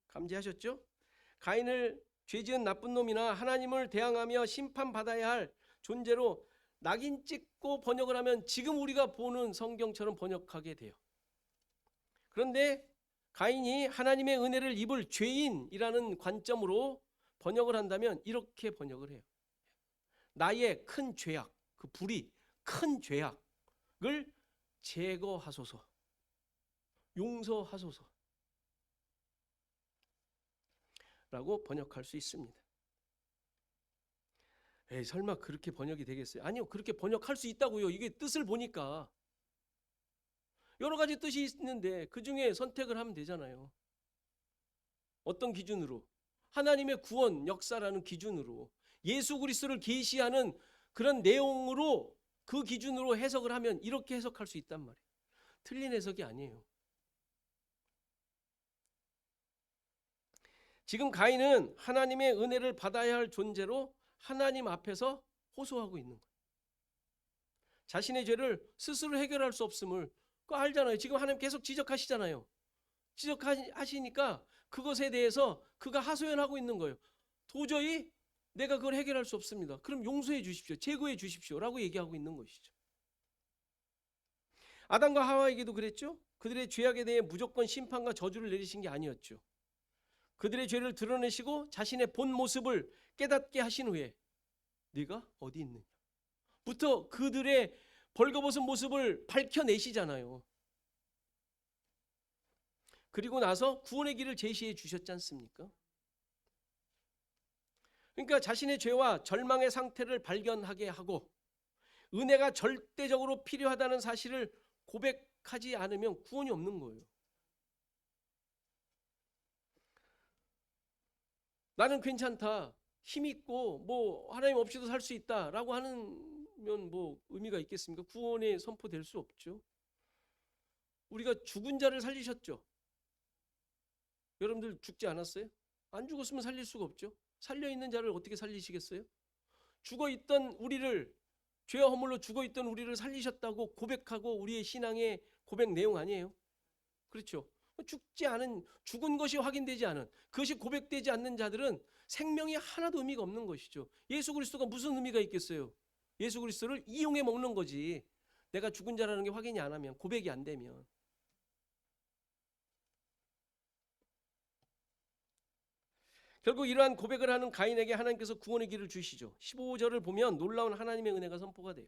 감지하셨죠? 가인을 죄지은 나쁜 놈이나 하나님을 대항하며 심판받아야 할 존재로 낙인 찍고 번역을 하면 지금 우리가 보는 성경처럼 번역하게 돼요. 그런데 가인이 하나님의 은혜를 입을 죄인이라는 관점으로 번역을 한다면 이렇게 번역을 해요. 나의 큰 죄악, 그 불의, 큰 죄악을 제거하소서, 용서하소서 라고 번역할 수 있습니다. 에이, 설마 그렇게 번역이 되겠어요? 아니요, 그렇게 번역할 수 있다고요. 이게 뜻을 보니까 여러 가지 뜻이 있는데 그 중에 선택을 하면 되잖아요. 어떤 기준으로? 하나님의 구원 역사라는 기준으로, 예수 그리스도를 계시하는 그런 내용으로, 그 기준으로 해석을 하면 이렇게 해석할 수 있단 말이에요. 틀린 해석이 아니에요. 지금 가인은 하나님의 은혜를 받아야 할 존재로 하나님 앞에서 호소하고 있는 거예요. 자신의 죄를 스스로 해결할 수 없음을 그거 알잖아요. 지금 하나님 계속 지적하시잖아요. 지적하시니까 그것에 대해서 그가 하소연하고 있는 거예요. 도저히 내가 그걸 해결할 수 없습니다. 그럼 용서해 주십시오. 제거해 주십시오. 라고 얘기하고 있는 것이죠. 아담과 하와에게도 그랬죠. 그들의 죄악에 대해 무조건 심판과 저주를 내리신 게 아니었죠. 그들의 죄를 드러내시고 자신의 본 모습을 깨닫게 하신 후에 네가 어디 있느냐 부터 그들의 벌거벗은 모습을 밝혀내시잖아요. 그리고 나서 구원의 길을 제시해 주셨지 않습니까? 그러니까 자신의 죄와 절망의 상태를 발견하게 하고 은혜가 절대적으로 필요하다는 사실을 고백하지 않으면 구원이 없는 거예요. 나는 괜찮다, 힘 있고 뭐 하나님 없이도 살 수 있다라고 하면 뭐 의미가 있겠습니까? 구원에 선포될 수 없죠. 우리가 죽은 자를 살리셨죠. 여러분들 죽지 않았어요? 안 죽었으면 살릴 수가 없죠. 살려있는 자를 어떻게 살리시겠어요? 죽어있던 우리를, 죄와 허물로 죽어있던 우리를 살리셨다고 고백하고 우리의 신앙의 고백 내용 아니에요? 그렇죠. 죽지 않은, 죽은 것이 확인되지 않은, 그것이 고백되지 않는 자들은 생명이 하나도 의미가 없는 것이죠. 예수 그리스도가 무슨 의미가 있겠어요? 예수 그리스도를 이용해 먹는 거지. 내가 죽은 자라는 게 확인이 안 하면, 고백이 안 되면. 결국 이러한 고백을 하는 가인에게 하나님께서 구원의 길을 주시죠. 15절을 보면 놀라운 하나님의 은혜가 선포가 돼요.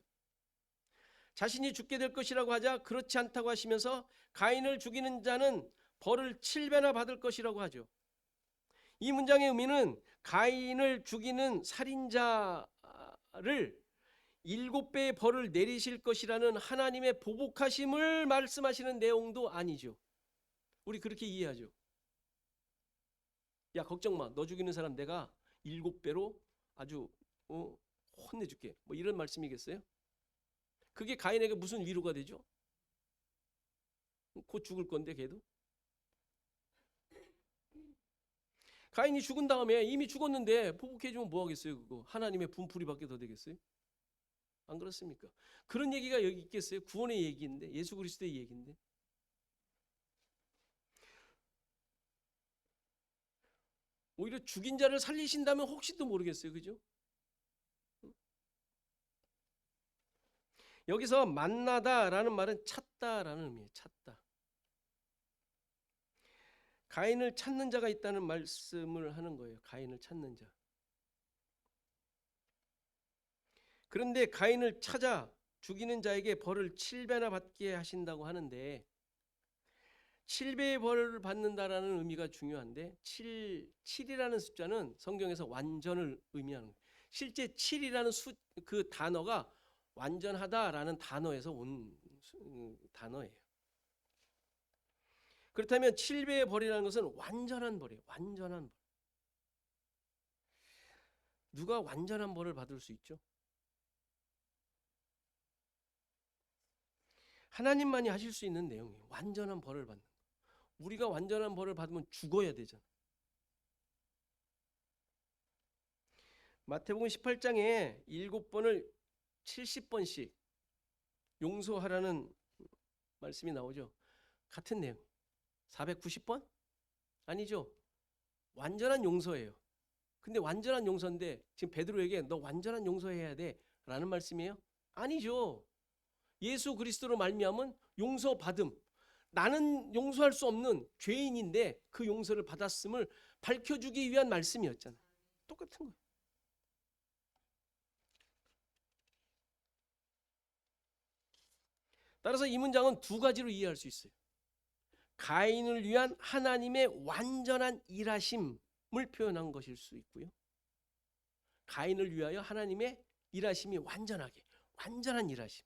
자신이 죽게 될 것이라고 하자 그렇지 않다고 하시면서 가인을 죽이는 자는 벌을 7배나 받을 것이라고 하죠. 이 문장의 의미는 가인을 죽이는 살인자를 7배의 벌을 내리실 것이라는 하나님의 보복하심을 말씀하시는 내용도 아니죠. 우리 그렇게 이해하죠. 야, 걱정 마. 너 죽이는 사람 내가 7배로 아주 혼내줄게. 뭐 이런 말씀이겠어요? 그게 가인에게 무슨 위로가 되죠? 곧 죽을 건데 걔도. 가인이 죽은 다음에 이미 죽었는데 보복해주면 뭐 하겠어요? 그거 하나님의 분풀이밖에 더 되겠어요? 안 그렇습니까? 그런 얘기가 여기 있겠어요? 구원의 얘기인데, 예수 그리스도의 얘기인데. 오히려 죽인 자를 살리신다면 혹시도 모르겠어요. 그죠? 여기서 만나다라는 말은 찾다라는 의미예요. 찾다. 가인을 찾는 자가 있다는 말씀을 하는 거예요. 가인을 찾는 자. 그런데 가인을 찾아 죽이는 자에게 벌을 7배나 받게 하신다고 하는데 7배의 벌을 받는다라는 의미가 중요한데 7이라는 숫자는 성경에서 완전을 의미하는 거예요. 실제 7이라는 그 단어가 완전하다라는 단어에서 온 단어예요. 그렇다면 7배의 벌이라는 것은 완전한 벌이에요. 완전한 벌. 누가 완전한 벌을 받을 수 있죠? 하나님만이 하실 수 있는 내용이에요. 완전한 벌을 받는 거. 우리가 완전한 벌을 받으면 죽어야 되잖아. 마태복음 18장에 7번을 70번씩 용서하라는 말씀이 나오죠. 같은 내용. 490번? 아니죠. 완전한 용서예요. 근데 완전한 용서인데 지금 베드로에게 너 완전한 용서해야 돼 라는 말씀이에요? 아니죠. 예수 그리스도로 말미암은 용서받음. 나는 용서할 수 없는 죄인인데 그 용서를 받았음을 밝혀주기 위한 말씀이었잖아요. 똑같은 거예요. 따라서 이 문장은 두 가지로 이해할 수 있어요. 가인을 위한 하나님의 완전한 일하심을 표현한 것일 수 있고요. 가인을 위하여 하나님의 일하심이 완전한 일하심.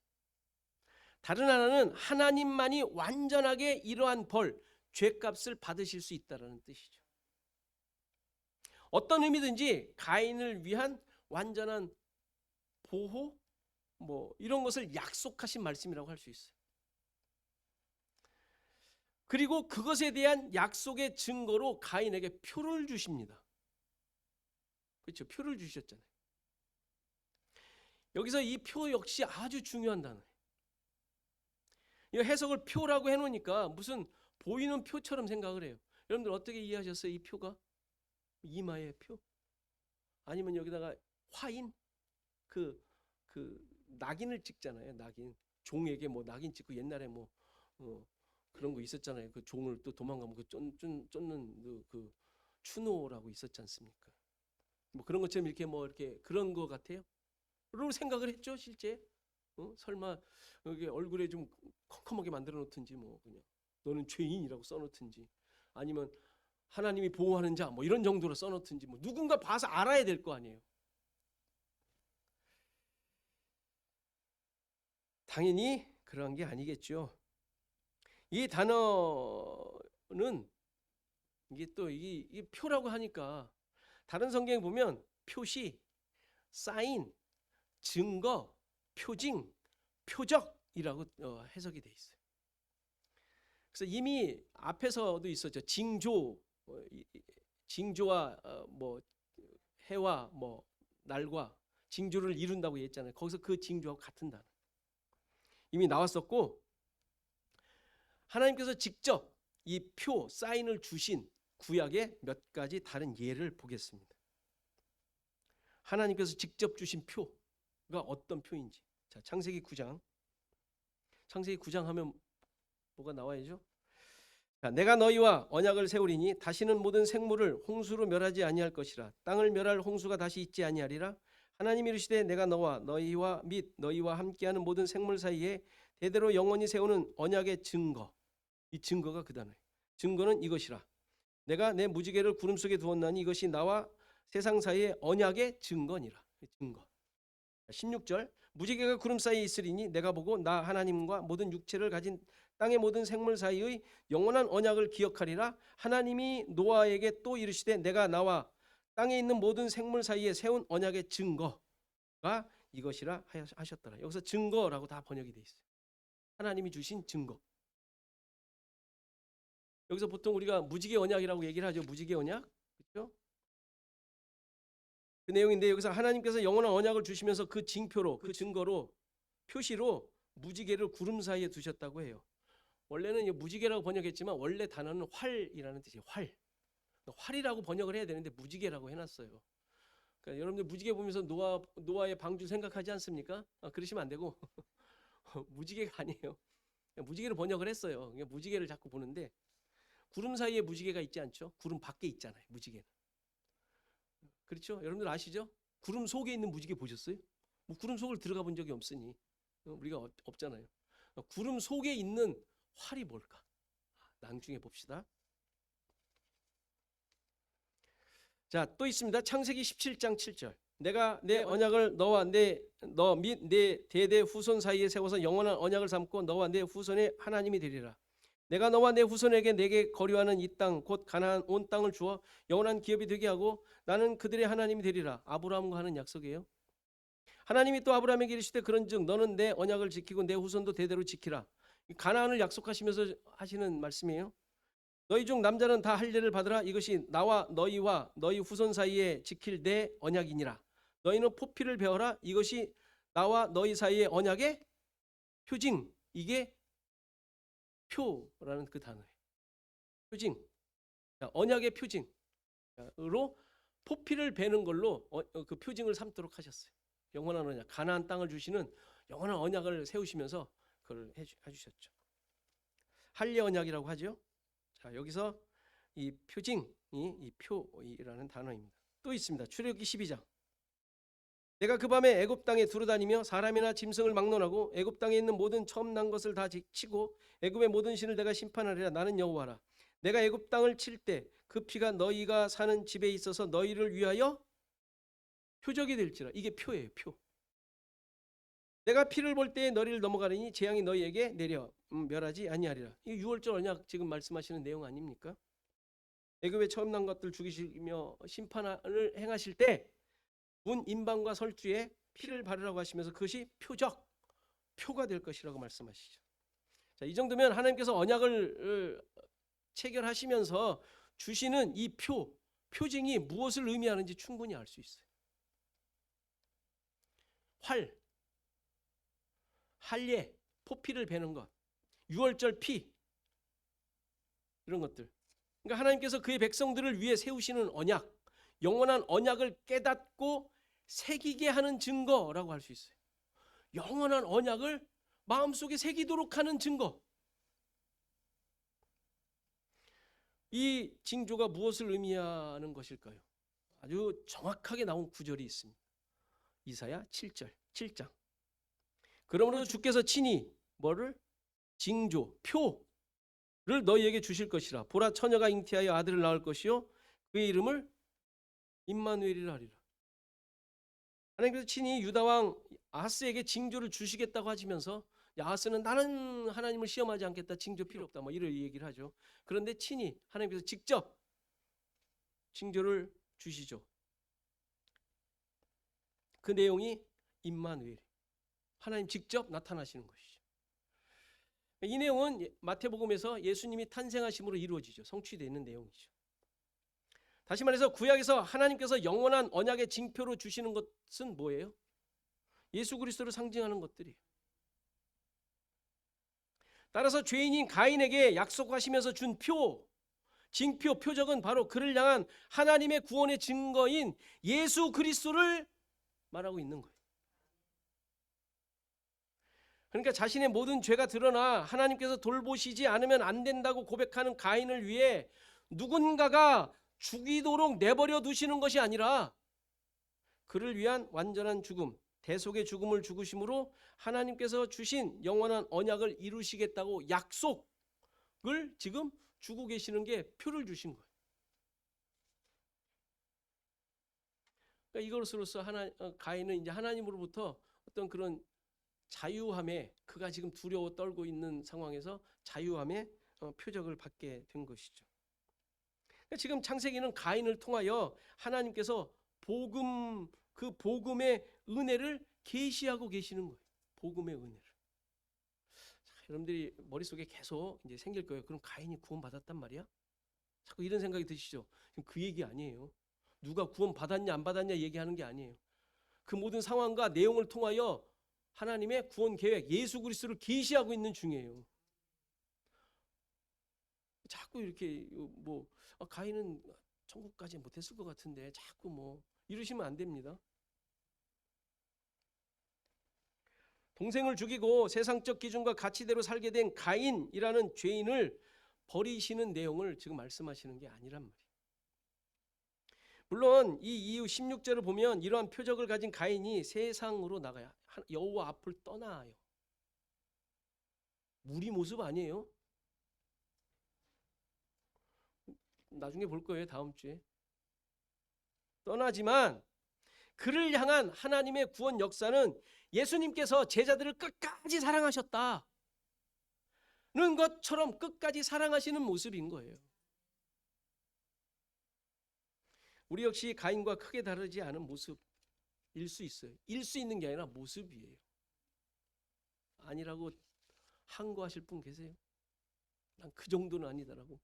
다른 하나는 하나님만이 완전하게 이러한 벌, 죄값을 받으실 수 있다는 뜻이죠. 어떤 의미든지 가인을 위한 완전한 보호, 이런 것을 약속하신 말씀이라고 할 수 있어요. 그리고 그것에 대한 약속의 증거로 가인에게 표를 주십니다. 그렇죠? 표를 주셨잖아요. 여기서 이 표 역시 아주 중요한 단어예요. 이 해석을 표라고 해놓으니까 무슨 보이는 표처럼 생각을 해요. 여러분들 어떻게 이해하셨어요? 이 표가? 이마의 표? 아니면 여기다가 화인? 그 낙인을 찍잖아요. 낙인. 종에게 낙인 찍고 옛날에 그런 거 있었잖아요. 그 종을 또 도망가면 쫓는 그 추노라고 있었지 않습니까? 그런 것처럼 이렇게 그런 거 같아요. 그런 생각을 했죠, 실제. 설마 여기 얼굴에 좀 컴컴하게 만들어 놓든지 그냥 너는 죄인이라고 써 놓든지 아니면 하나님이 보호하는 자 이런 정도로 써 놓든지 누군가 봐서 알아야 될 거 아니에요. 당연히 그런 게 아니겠죠. 이 단어는 이게 표라고 하니까 다른 성경에 보면 표시, 사인, 증거, 표징, 표적이라고 해석이 돼 있어요. 그래서 이미 앞에서도 있었죠. 징조와 해와 날과 징조를 이룬다고 했잖아요. 거기서 그 징조하고 같은 단어 이미 나왔었고, 하나님께서 직접 이 표, 사인을 주신 구약의 몇 가지 다른 예를 보겠습니다. 하나님께서 직접 주신 표가 어떤 표인지. 자, 창세기 9장. 창세기 9장 하면 뭐가 나와야죠? 자, 내가 너희와 언약을 세우리니 다시는 모든 생물을 홍수로 멸하지 아니할 것이라. 땅을 멸할 홍수가 다시 있지 아니하리라. 하나님이 이르시되 내가 너희와 및 너희와 함께하는 모든 생물 사이에 대대로 영원히 세우는 언약의 증거. 이 증거가 그 단어예요. 증거는 이것이라. 내가 내 무지개를 구름 속에 두었나니 이것이 나와 세상 사이의 언약의 증거니라. 증거. 16절. 무지개가 구름 사이에 있으리니 내가 보고 나 하나님과 모든 육체를 가진 땅의 모든 생물 사이의 영원한 언약을 기억하리라. 하나님이 노아에게 또 이르시되 내가 나와 땅에 있는 모든 생물 사이에 세운 언약의 증거가 이것이라 하셨더라. 여기서 증거라고 다 번역이 돼 있어요. 하나님이 주신 증거. 여기서 보통 우리가 무지개 언약이라고 얘기를 하죠. 무지개 언약. 그렇죠? 그 내용인데 여기서 하나님께서 영원한 언약을 주시면서 그 징표로, 그 증거로, 표시로 무지개를 구름 사이에 두셨다고 해요. 원래는 무지개라고 번역했지만 원래 단어는 활이라는 뜻이에요. 활이라고 번역을 해야 되는데 무지개라고 해놨어요. 그러니까 여러분들 무지개 보면서 노아의 방주 생각하지 않습니까? 그러시면 안 되고 무지개가 아니에요. 무지개를 번역을 했어요. 무지개를 자꾸 보는데 구름 사이에 무지개가 있지 않죠? 구름 밖에 있잖아요. 무지개는. 그렇죠? 여러분들 아시죠? 구름 속에 있는 무지개 보셨어요? 구름 속을 들어가 본 적이 없으니 우리가 없잖아요. 구름 속에 있는 활이 뭘까? 나중에 봅시다. 자, 또 있습니다. 창세기 17장 7절. 내가 내 언약을 너와 너 및 내 대대 후손 사이에 세워서 영원한 언약을 삼고 너와 내 후손의 하나님이 되리라. 내가 너와 내 후손에게 내게 거류하는 이 땅 곧 가나안 온 땅을 주어 영원한 기업이 되게 하고 나는 그들의 하나님이 되리라. 아브라함과 하는 약속이에요. 하나님이 또 아브라함에게 이르시되 그런즉 너는 내 언약을 지키고 내 후손도 대대로 지키라. 가나안을 약속하시면서 하시는 말씀이에요. 너희 중 남자는 다 할례를 받으라. 이것이 나와 너희와 너희 후손 사이에 지킬 내 언약이니라. 너희는 포피를 베어라. 이것이 나와 너희 사이의 언약의 표징. 이게 표라는 그 단어예요. 표징. 언약의 표징으로 포피를 베는 걸로 그 표징을 삼도록 하셨어요. 영원한 언약, 가나안 땅을 주시는 영원한 언약을 세우시면서 그걸 해주셨죠. 할례 언약이라고 하죠. 자, 여기서 이 표징이 이 표이라는 단어입니다. 또 있습니다. 출애굽기 12장. 내가 그 밤에 애굽 땅에 두루다니며 사람이나 짐승을 막론하고 애굽 땅에 있는 모든 처음 난 것을 다 치고 애굽의 모든 신을 내가 심판하리라. 나는 여호와라. 내가 애굽 땅을 칠 때 그 피가 너희가 사는 집에 있어서 너희를 위하여 표적이 될지라. 이게 표예요. 표. 내가 피를 볼 때에 너희를 넘어가리니 재앙이 너희에게 내려 멸하지 아니하리라. 이 유월절 언약 지금 말씀하시는 내용 아닙니까? 애굽의 처음 난 것들 죽이시며 심판을 행하실 때 문 임방과 설주에 피를 바르라고 하시면서 그것이 표적, 표가 될 것이라고 말씀하시죠. 자, 이 정도면 하나님께서 언약을 체결하시면서 주시는 이 표징이 무엇을 의미하는지 충분히 알 수 있어요. 할례, 포피를 베는 것, 유월절 피, 이런 것들. 그러니까 하나님께서 그의 백성들을 위해 세우시는 언약, 영원한 언약을 깨닫고 새기게 하는 증거라고 할 수 있어요. 영원한 언약을 마음속에 새기도록 하는 증거. 이 징조가 무엇을 의미하는 것일까요? 아주 정확하게 나온 구절이 있습니다. 이사야 7장. 그러므로 주께서 친히 뭐를? 징조, 표를 너희에게 주실 것이라. 보라, 처녀가 잉태하여 아들을 낳을 것이요 그의 이름을 임마누엘이라 하리라. 하나님께서 친히 유다 왕 아하스에게 징조를 주시겠다고 하시면서 아하스는 나는 하나님을 시험하지 않겠다. 징조 필요 없다. 뭐 이런 얘기를 하죠. 그런데 친히 하나님께서 직접 징조를 주시죠. 그 내용이 임마누엘. 하나님 직접 나타나시는 것이죠. 이 내용은 마태복음에서 예수님이 탄생하심으로 이루어지죠. 성취되는 내용이죠. 다시 말해서 구약에서 하나님께서 영원한 언약의 징표로 주시는 것은 뭐예요? 예수 그리스도를 상징하는 것들이에요. 따라서 죄인인 가인에게 약속하시면서 준 징표, 표적은 바로 그를 향한 하나님의 구원의 증거인 예수 그리스도를 말하고 있는 거예요. 그러니까 자신의 모든 죄가 드러나 하나님께서 돌보시지 않으면 안 된다고 고백하는 가인을 위해 누군가가 죽이도록 내버려 두시는 것이 아니라 그를 위한 완전한 죽음, 대속의 죽음을 죽으심으로 하나님께서 주신 영원한 언약을 이루시겠다고 약속을 지금 주고 계시는 게 표를 주신 거예요. 그러니까 이것으로서 가인은 이제 하나님으로부터 어떤 그런 자유함에, 그가 지금 두려워 떨고 있는 상황에서 자유함의 표적을 받게 된 것이죠. 지금 창세기는 가인을 통하여 하나님께서 그 복음의 은혜를 계시하고 계시는 거예요. 복음의 은혜를. 자, 여러분들이 머릿속에 계속 이제 생길 거예요. 그럼 가인이 구원받았단 말이야? 자꾸 이런 생각이 드시죠? 지금 그 얘기 아니에요. 누가 구원 받았냐 안 받았냐 얘기하는 게 아니에요. 그 모든 상황과 내용을 통하여 하나님의 구원 계획, 예수 그리스도를 계시하고 있는 중이에요. 자꾸 이렇게 가인은 천국까지 못했을 것 같은데 자꾸 이러시면 안 됩니다. 동생을 죽이고 세상적 기준과 가치대로 살게 된 가인이라는 죄인을 버리시는 내용을 지금 말씀하시는 게 아니란 말이에요. 물론 이 이후 16절을 보면 이러한 표적을 가진 가인이 세상으로 나가요. 여호와 앞을 떠나요. 무리 모습 아니에요? 나중에 볼 거예요. 다음 주에. 떠나지만 그를 향한 하나님의 구원 역사는 예수님께서 제자들을 끝까지 사랑하셨다는 것처럼 끝까지 사랑하시는 모습인 거예요. 우리 역시 가인과 크게 다르지 않은 모습일 수 있어요. 일 수 있는 게 아니라 모습이에요. 아니라고 항거하실 분 계세요? 난 그 정도는 아니다라고.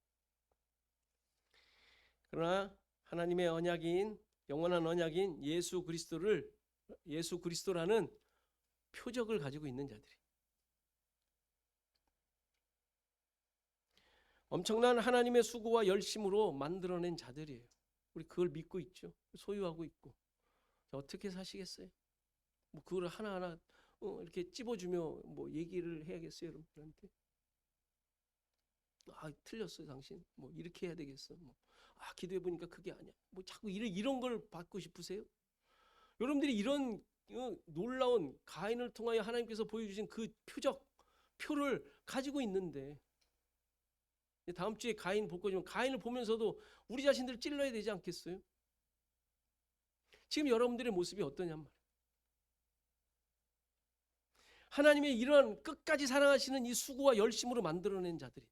그러나 하나님의 언약인 영원한 언약인 예수 그리스도라는 표적을 가지고 있는 자들이 엄청난 하나님의 수고와 열심으로 만들어낸 자들이에요. 우리 그걸 믿고 있죠. 소유하고 있고. 어떻게 사시겠어요? 뭐 그걸 하나하나 이렇게 찝어주며 뭐 얘기를 해야겠어요, 여러분들한테? 아, 틀렸어요, 당신. 뭐 이렇게 해야 되겠어. 뭐 기도해 보니까 그게 아니야. 뭐 자꾸 이런 걸 받고 싶으세요? 여러분들이 이런 놀라운 가인을 통하여 하나님께서 보여주신 그 표를 가지고 있는데 다음 주에 가인 볼 거지만 가인을 보면서도 우리 자신들을 찔러야 되지 않겠어요? 지금 여러분들의 모습이 어떠냔 말이에요. 하나님의 이런 끝까지 사랑하시는 이 수고와 열심으로 만들어낸 자들이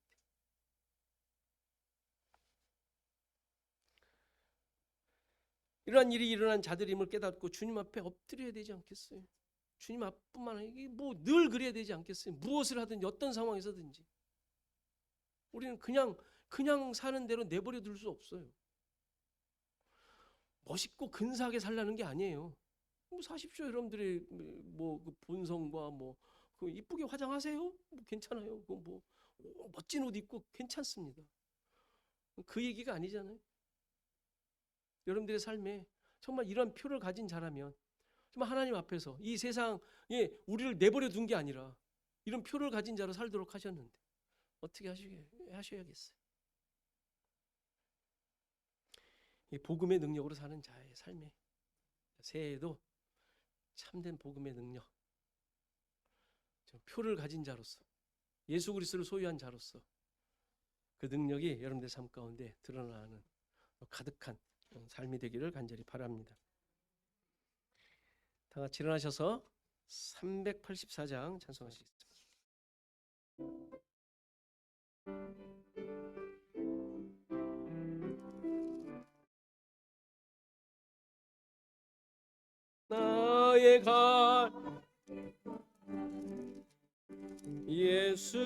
이러한 일이 일어난 자들임을 깨닫고 주님 앞에 엎드려야 되지 않겠어요? 주님 앞뿐만 아니라 이게 뭐 늘 그래야 되지 않겠어요? 무엇을 하든지 어떤 상황에서든지 우리는 그냥 사는 대로 내버려 둘 수 없어요. 멋있고 근사하게 살라는 게 아니에요. 뭐 사십시오, 여러분들의 뭐그 본성과 그 이쁘게 화장하세요. 뭐 괜찮아요. 뭐 멋진 옷 입고 괜찮습니다. 그 얘기가 아니잖아요. 여러분들의 삶에 정말 이런 표를 가진 자라면 정말 하나님 앞에서 이 세상에 우리를 내버려 둔 게 아니라 이런 표를 가진 자로 살도록 하셨는데 어떻게 하셔야겠어요? 이 복음의 능력으로 사는 자의 삶에 새해에도 참된 복음의 능력, 표를 가진 자로서 예수 그리스도를 소유한 자로서 그 능력이 여러분들 삶 가운데 드러나는 가득한 삶이 되기를 간절히 바랍니다. 다 같이 일어나셔서 384장 찬송하시겠습니다. 나의 갈 예수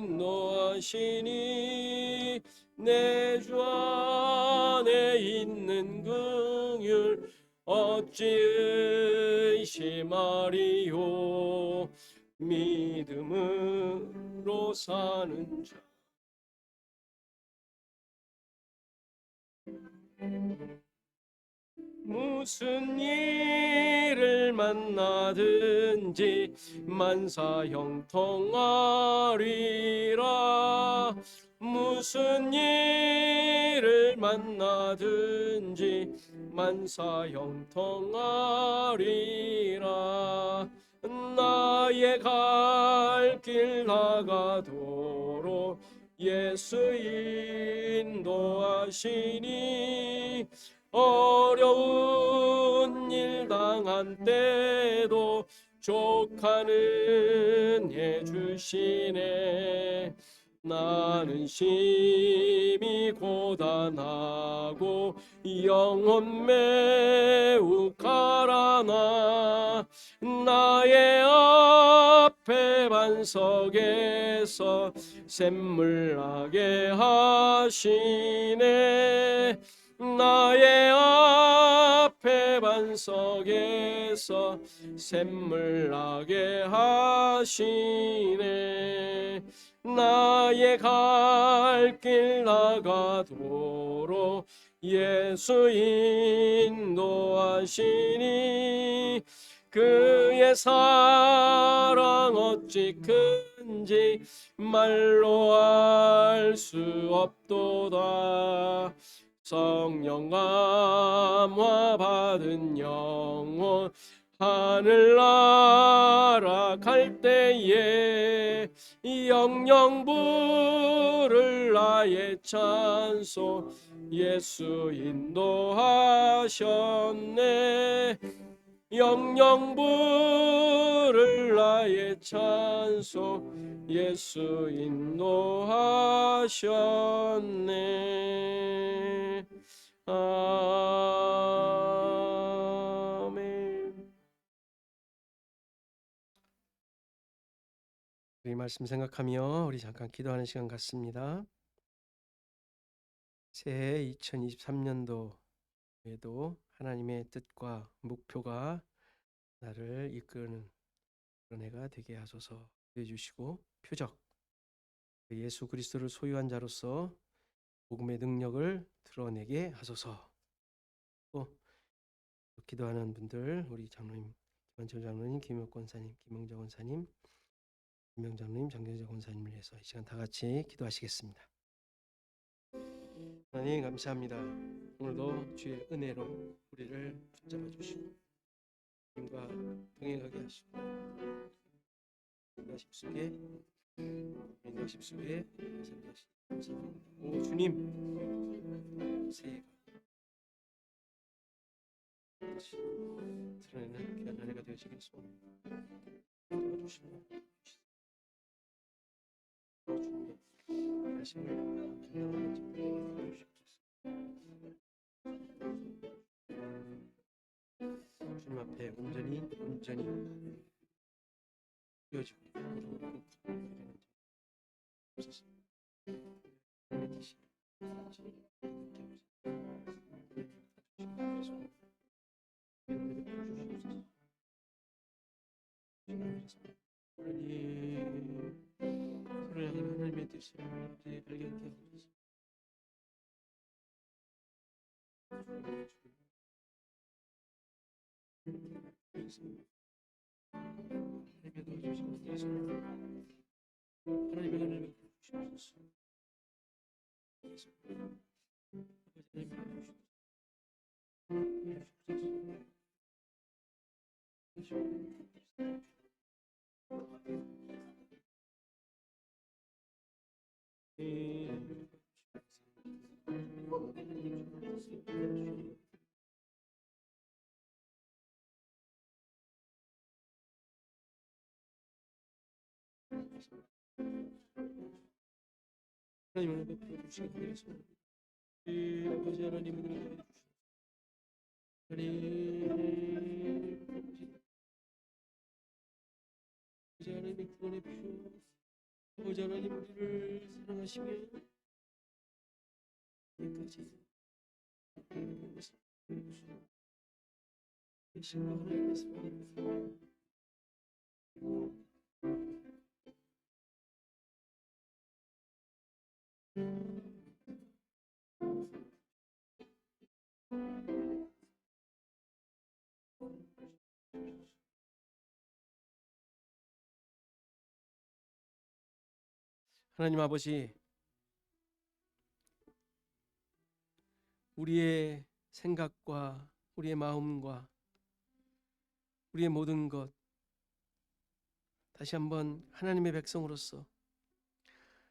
인도하시니 내 주 안에 있는 긍휼 어찌 의심하리요 믿음으로 사는 자 무슨 일을 만나든지 만사 형통하리라 무슨 일을 만나든지 만사 형통하리라 나의 갈 길 나가도록 예수 인도하시니 어려운 일 당한 때도 족하는 해 주시네 나는 심히 고단하고 영혼 매우 가라나 나의 앞에 반석에서 샘물 나게 하시네 나의 앞에 반석에서 샘물 나게 하시네 나의 갈 길 나가도록 예수 인도하시니 그의 사랑 어찌 큰지 말로 알 수 없도다 성령 감화 받은 영혼 하늘나라 갈 때에 영영 부를 나의 찬송 예수 인도하셨네 영영 부를 나의 찬송 예수 인도하셨네 아멘. 이 말씀 생각하며 우리 잠깐 기도하는 시간 갖습니다. 새해 2023년도에도 하나님의 뜻과 목표가 나를 이끄는 그런 해가 되게 하소서 해주시고, 표적 예수 그리스도를 소유한 자로서 복음의 능력을 드러내게 하소서. 또 기도하는 분들, 우리 장로님, 김한철 장로님, 김혁 권사님, 김영자 권사님, 김명 장로님, 장경재 권사님을 위해서 이 시간 다 같이 기도하시겠습니다. 하나님 감사합니다. 오늘도 주의 은혜로 우리를 붙잡아 주시고 주님과 동행하게 하시고 인도하심 속에 인도하심 감사합니다. 오 주님, 새해가 드러내는 귀한 한 해가 되어지길 소원합니다. 도와주시고 주님의 하심을 감당하는 자들에게 주님 앞에 온전히 되어지고 없어서 하나님의 뜻이 하나님의 뜻을 발견케 하옵소서. 하나님의 도와주시는 예수 하나님의 은혜를 주시옵소서. 하나님을 베풀어 주시기 위해서 아버지 하나님을 은혜해 주시옵소서. 아버지 하나님의 구원의 표, 아버지 하나님 우리를 사랑하시며 여기까지 계신 하나님의 사랑. 하나님 아버지, 우리의 생각과 우리의 마음과 우리의 모든 것 다시 한번 하나님의 백성으로서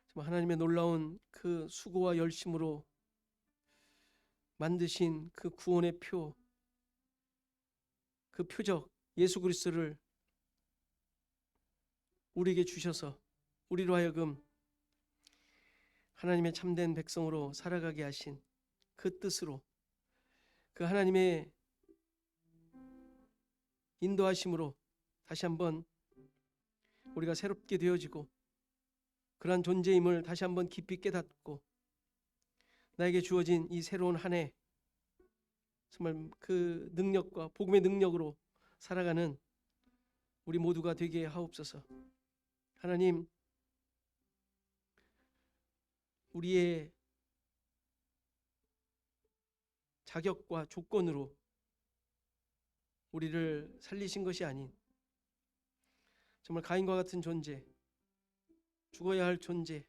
정말 하나님의 놀라운 그 수고와 열심으로 만드신 그 구원의 표, 그 표적 예수 그리스도를 우리에게 주셔서 우리로 하여금 하나님의 참된 백성으로 살아가게 하신 그 뜻으로, 그 하나님의 인도하심으로 다시 한번 우리가 새롭게 되어지고 그러한 존재임을 다시 한번 깊이 깨닫고 나에게 주어진 이 새로운 한 해 정말 그 능력과 복음의 능력으로 살아가는 우리 모두가 되게 하옵소서. 하나님, 우리의 자격과 조건으로 우리를 살리신 것이 아닌 정말 가인과 같은 존재, 죽어야 할 존재,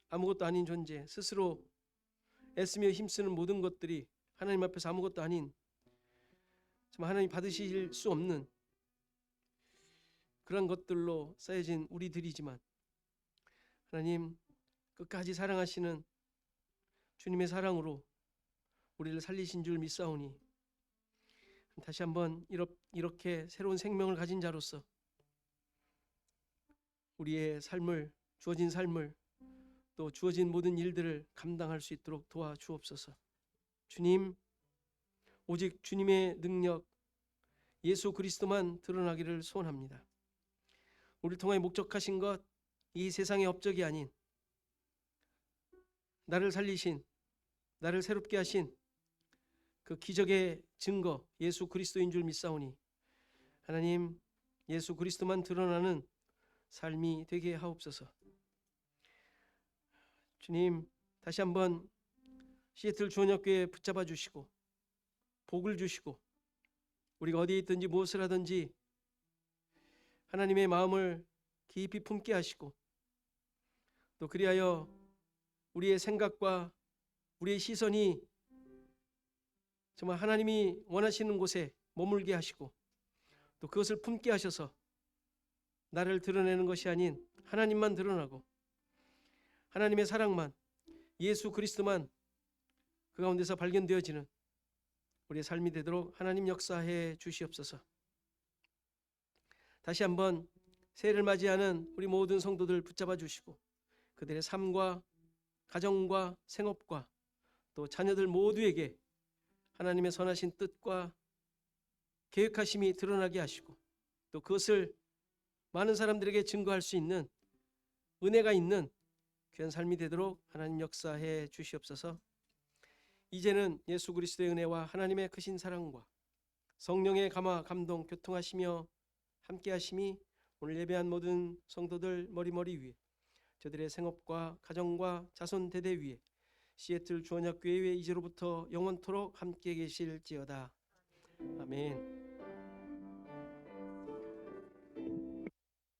아무것도 아닌 존재, 스스로 애쓰며 힘쓰는 모든 것들이 하나님 앞에서 아무것도 아닌, 정말 하나님 받으실 수 없는 그런 것들로 쌓여진 우리들이지만 하나님 끝까지 사랑하시는 주님의 사랑으로 우리를 살리신 줄 믿사오니 다시 한번 이렇게 새로운 생명을 가진 자로서 우리의 삶을, 주어진 삶을, 또 주어진 모든 일들을 감당할 수 있도록 도와주옵소서. 주님, 오직 주님의 능력 예수 그리스도만 드러나기를 소원합니다. 우리를 통하여 목적하신 것, 이 세상의 업적이 아닌 나를 살리신 나를 새롭게 하신 그 기적의 증거 예수 그리스도인 줄 믿사오니 하나님 예수 그리스도만 드러나는 삶이 되게 하옵소서. 주님 다시 한번 시애틀 주원역교회 붙잡아 주시고 복을 주시고 우리가 어디에 있든지 무엇을 하든지 하나님의 마음을 깊이 품게 하시고 또 그리하여 우리의 생각과 우리의 시선이 정말 하나님이 원하시는 곳에 머물게 하시고 또 그것을 품게 하셔서 나를 드러내는 것이 아닌 하나님만 드러나고 하나님의 사랑만 예수 그리스도만 그 가운데서 발견되어지는 우리의 삶이 되도록 하나님 역사해 주시옵소서. 다시 한번 새해를 맞이하는 우리 모든 성도들 붙잡아 주시고 그들의 삶과 가정과 생업과 또 자녀들 모두에게 하나님의 선하신 뜻과 계획하심이 드러나게 하시고 또 그것을 많은 사람들에게 증거할 수 있는 은혜가 있는 귀한 삶이 되도록 하나님 역사해 주시옵소서. 이제는 예수 그리스도의 은혜와 하나님의 크신 사랑과 성령의 감화 감동 교통하시며 함께하심이 오늘 예배한 모든 성도들 머리머리 위에 저들의 생업과 가정과 자손 대대 위에 시애틀 주원역교회 이제로부터 영원토록 함께 계실지어다. 아멘.